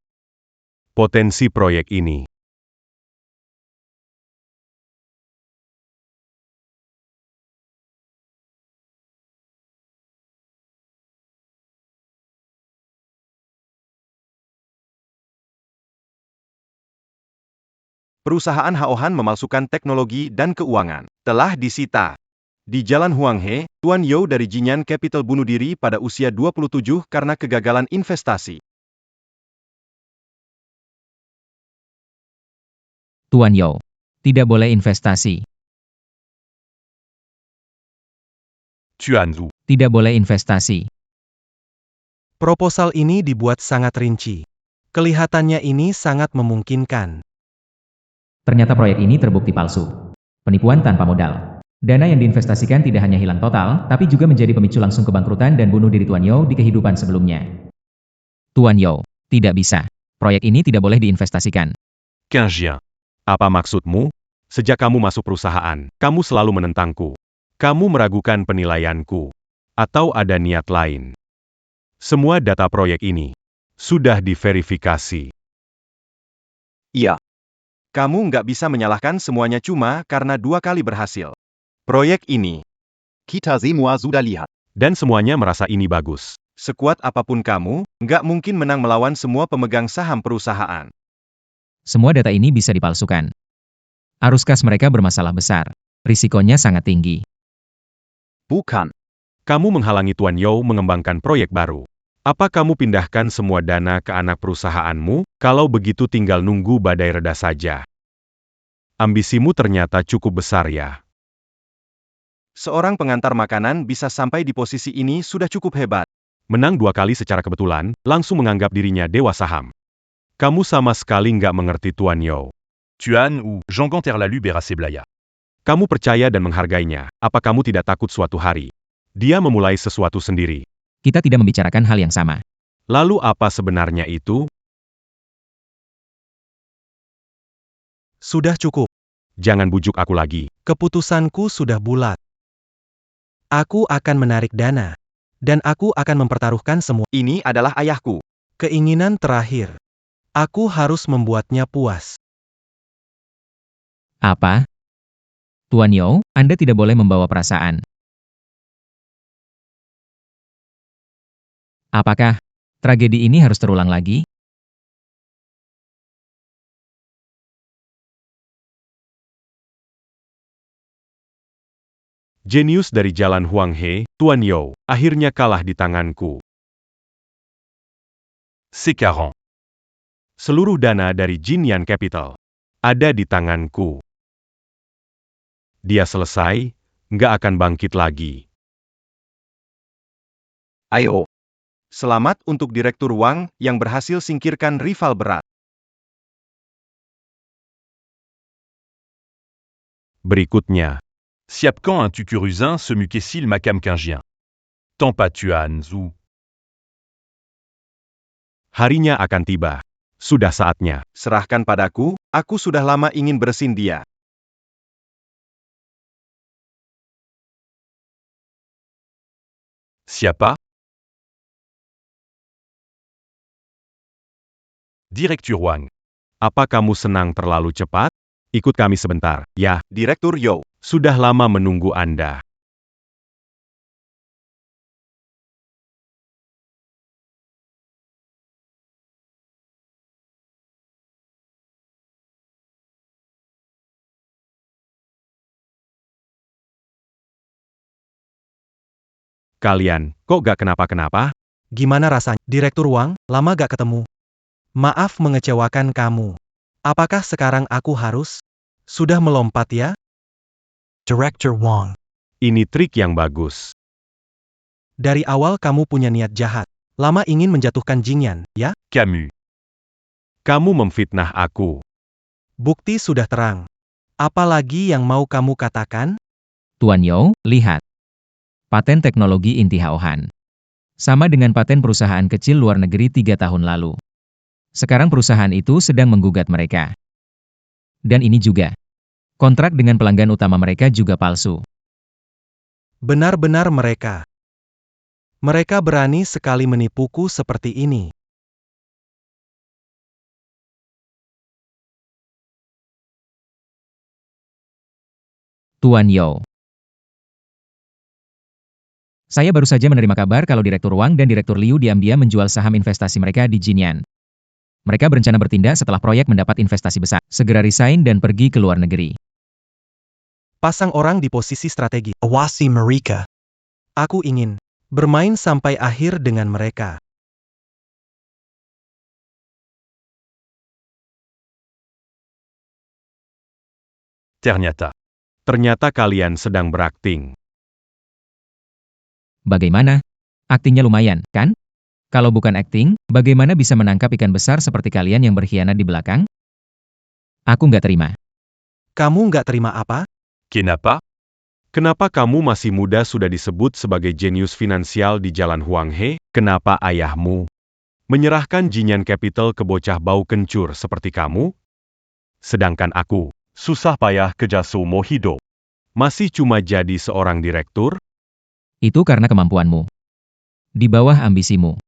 Potensi proyek ini. Perusahaan Haohan memalsukan teknologi dan keuangan. Telah disita. Di Jalan Huanghe, Tuan Yo dari Jinyan Capital bunuh diri pada usia 27 karena kegagalan investasi. Tuan Yo. Tidak boleh investasi. Tuan Wu. Tidak boleh investasi. Proposal ini dibuat sangat rinci. Kelihatannya ini sangat memungkinkan. Ternyata proyek ini terbukti palsu. Penipuan tanpa modal. Dana yang diinvestasikan tidak hanya hilang total, tapi juga menjadi pemicu langsung kebangkrutan dan bunuh diri Tuan Yo di kehidupan sebelumnya. Tuan Yo, tidak bisa. Proyek ini tidak boleh diinvestasikan. Qingjian. Apa maksudmu? Sejak kamu masuk perusahaan, kamu selalu menentangku. Kamu meragukan penilaianku. Atau ada niat lain. Semua data proyek ini sudah diverifikasi. Iya. Kamu nggak bisa menyalahkan semuanya cuma karena 2 kali berhasil. Proyek ini. Kita semua sudah lihat. Dan semuanya merasa ini bagus. Sekuat apapun kamu, nggak mungkin menang melawan semua pemegang saham perusahaan. Semua data ini bisa dipalsukan. Arus kas mereka bermasalah besar. Risikonya sangat tinggi. Bukan. Kamu menghalangi Tuan Yo mengembangkan proyek baru. Apa kamu pindahkan semua dana ke anak perusahaanmu? Kalau begitu tinggal nunggu badai reda saja. Ambisimu ternyata cukup besar ya. Seorang pengantar makanan bisa sampai di posisi ini sudah cukup hebat. Menang 2 kali secara kebetulan, langsung menganggap dirinya dewa saham. Kamu sama sekali nggak mengerti Tuan Yo. Tuan Wu, Jean-Gonter Lalu Beraseblaya. Kamu percaya dan menghargainya, apa kamu tidak takut suatu hari dia memulai sesuatu sendiri? Kita tidak membicarakan hal yang sama. Lalu apa sebenarnya itu? Sudah cukup. Jangan bujuk aku lagi. Keputusanku sudah bulat. Aku akan menarik dana. Dan aku akan mempertaruhkan semua. Ini adalah ayahku. Keinginan terakhir. Aku harus membuatnya puas. Apa? Tuan Yo, Anda tidak boleh membawa perasaan. Apakah tragedi ini harus terulang lagi? Jenius dari Jalan Huanghe, Tuan Yo, akhirnya kalah di tanganku. Sekarang, seluruh dana dari Jinyan Capital ada di tanganku. Dia selesai, nggak akan bangkit lagi. Ayo. Selamat untuk Direktur Wang yang berhasil singkirkan rival berat. Berikutnya. Siap quand un tucurusin se mukesil makam Qingjian. Tanpa Tuan Zhu. Harinya akan tiba. Sudah saatnya. Serahkan padaku, aku sudah lama ingin bersin dia. Siapa? Direktur Wang. Apa kamu senang terlalu cepat? Ikut kami sebentar, ya. Direktur Yo. Sudah lama menunggu Anda. Kalian, kok gak kenapa-kenapa? Gimana rasanya? Direktur Wang, lama gak ketemu. Maaf mengecewakan kamu. Apakah sekarang aku harus? Sudah melompat ya? Director Wang. Ini trik yang bagus. Dari awal kamu punya niat jahat. Lama ingin menjatuhkan Jingyan, ya? Camus. Kamu memfitnah aku. Bukti sudah terang. Apalagi yang mau kamu katakan? Tuan Yao, lihat. Paten teknologi inti Haohan. Sama dengan paten perusahaan kecil luar negeri 3 tahun lalu. Sekarang perusahaan itu sedang menggugat mereka. Dan ini juga. Kontrak dengan pelanggan utama mereka juga palsu. Benar-benar mereka. Mereka berani sekali menipuku seperti ini. Tuan Yao. Saya baru saja menerima kabar kalau Direktur Wang dan Direktur Liu diam-diam menjual saham investasi mereka di Jinyan. Mereka berencana bertindak setelah proyek mendapat investasi besar. Segera resign dan pergi ke luar negeri. Pasang orang di posisi strategi. Awasi mereka. Aku ingin bermain sampai akhir dengan mereka. Ternyata kalian sedang berakting. Bagaimana? Aktingnya lumayan, kan? Kalau bukan akting, bagaimana bisa menangkap ikan besar seperti kalian yang berkhianat di belakang? Aku nggak terima. Kamu nggak terima apa? Kenapa? Kenapa kamu masih muda sudah disebut sebagai jenius finansial di Jalan Huanghe? Kenapa ayahmu menyerahkan Jinyan Capital ke bocah bau kencur seperti kamu? Sedangkan aku, susah payah kerja seumur hidup, masih cuma jadi seorang direktur? Itu karena kemampuanmu. Di bawah ambisimu.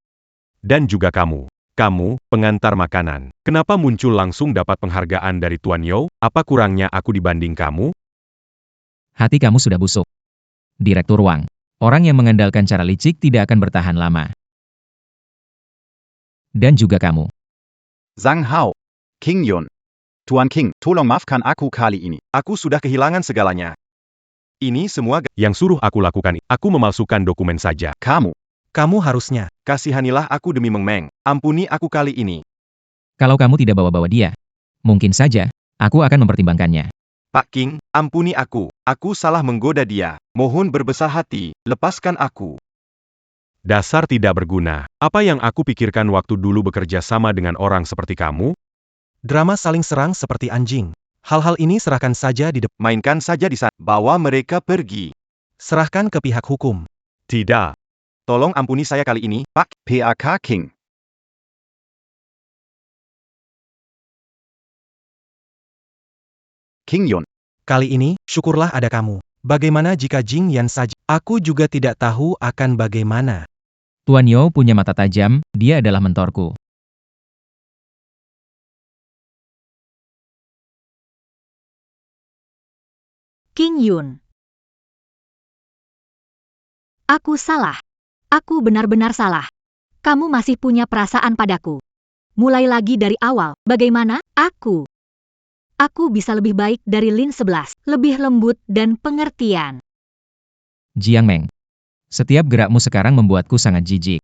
Dan juga kamu. Kamu, pengantar makanan. Kenapa muncul langsung dapat penghargaan dari Tuan Yao? Apa kurangnya aku dibanding kamu? Hati kamu sudah busuk. Direktur Wang. Orang yang mengandalkan cara licik tidak akan bertahan lama. Dan juga kamu. Zhang Hao. King Yun. Tuan King, tolong maafkan aku kali ini. Aku sudah kehilangan segalanya. Ini semua Yang suruh aku lakukan, aku memalsukan dokumen saja. Kamu harusnya. kasihanilah aku demi Meng Meng. Ampuni aku kali ini. Kalau kamu tidak bawa-bawa dia, mungkin saja, aku akan mempertimbangkannya. Pak King, ampuni aku. Aku salah menggoda dia. Mohon berbesar hati, lepaskan aku. Dasar tidak berguna. Apa yang aku pikirkan waktu dulu bekerja sama dengan orang seperti kamu? Drama saling serang seperti anjing. Hal-hal ini serahkan saja di depan. Mainkan saja di sana. Bawa mereka pergi. Serahkan ke pihak hukum. Tidak. Tolong ampuni saya kali ini, Pak. PAK King. King Yun. Kali ini, syukurlah ada kamu. Bagaimana jika Jing Yan saja? Aku juga tidak tahu akan bagaimana. Tuan Yao punya mata tajam, dia adalah mentorku. King Yun. Aku salah. Aku benar-benar salah. Kamu masih punya perasaan padaku. Mulai lagi dari awal, bagaimana? Aku bisa lebih baik dari Lin 11, lebih lembut dan pengertian. Jiang Meng. Setiap gerakmu sekarang membuatku sangat jijik.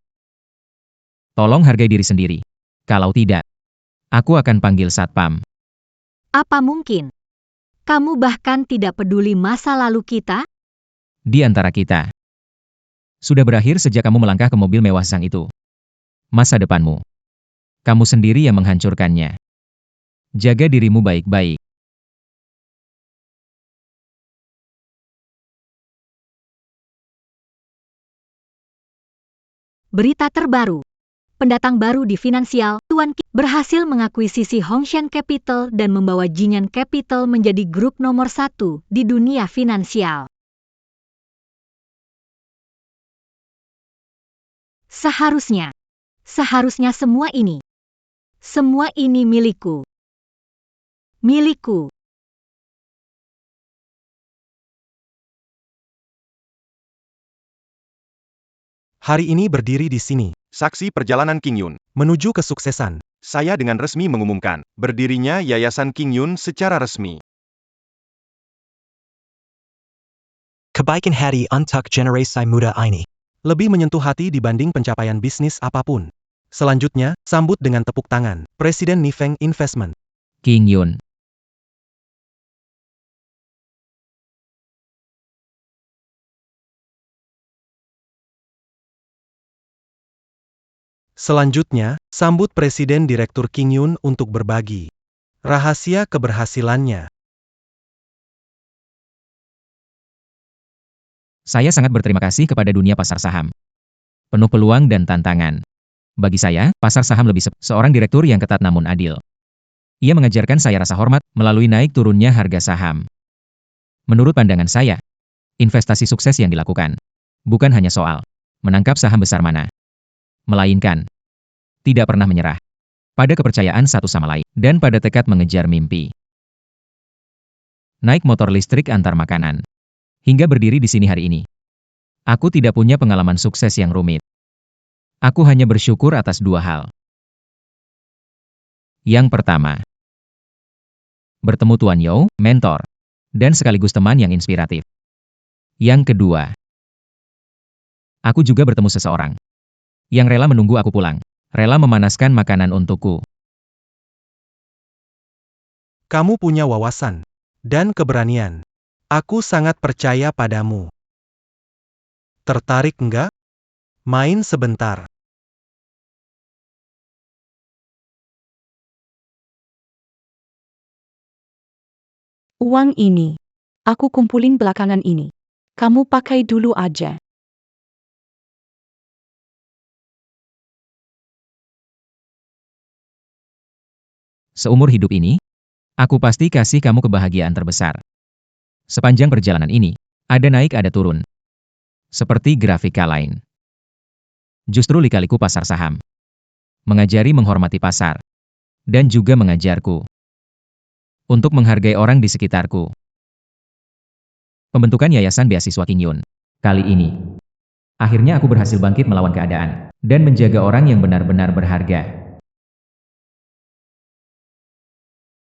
Tolong hargai diri sendiri. Kalau tidak, aku akan panggil satpam. Apa mungkin? Kamu bahkan tidak peduli masa lalu kita? Di antara kita. Sudah berakhir sejak kamu melangkah ke mobil mewah Zhang itu. Masa depanmu. Kamu sendiri yang menghancurkannya. Jaga dirimu baik-baik. Berita terbaru. pendatang baru di finansial, Tuan Ki berhasil mengakuisisi Hongshan Capital dan membawa Jinyan Capital menjadi grup nomor 1 di dunia finansial. Seharusnya semua ini milikku. Milikku. Hari ini berdiri di sini, Saksi perjalanan King Yun. menuju kesuksesan. Saya dengan resmi mengumumkan, berdirinya Yayasan King Yun secara resmi. Kebaikan hati untuk generasi muda ini. Lebih menyentuh hati dibanding pencapaian bisnis apapun. Selanjutnya, sambut dengan tepuk tangan, Presiden Nifeng Investment. King Yun. Selanjutnya, sambut Presiden Direktur King Yun untuk berbagi rahasia keberhasilannya. Saya sangat berterima kasih kepada dunia pasar saham. Penuh peluang dan tantangan. Bagi saya, pasar saham lebih seorang direktur yang ketat namun adil. Ia mengajarkan saya rasa hormat melalui naik turunnya harga saham. Menurut pandangan saya, investasi sukses yang dilakukan bukan hanya soal menangkap saham besar mana, melainkan tidak pernah menyerah pada kepercayaan satu sama lain dan pada tekad mengejar mimpi. Naik motor listrik antar makanan. Hingga berdiri di sini hari ini. Aku tidak punya pengalaman sukses yang rumit. Aku hanya bersyukur atas 2 hal. Yang pertama, bertemu Tuan You, mentor, dan sekaligus teman yang inspiratif. Yang kedua, aku juga bertemu seseorang yang rela menunggu aku pulang, rela memanaskan makanan untukku. Kamu punya wawasan dan keberanian. Aku sangat percaya padamu. Tertarik enggak? Main sebentar. Uang ini. Aku kumpulin belakangan ini. Kamu pakai dulu aja. Seumur hidup ini, aku pasti kasih kamu kebahagiaan terbesar. Sepanjang perjalanan ini, ada naik ada turun. Seperti grafika lain. Justru lika-liku pasar saham. Mengajari menghormati pasar. Dan juga mengajarku untuk menghargai orang di sekitarku. Pembentukan Yayasan Beasiswa King Yun. Kali ini, akhirnya aku berhasil bangkit melawan keadaan dan menjaga orang yang benar-benar berharga.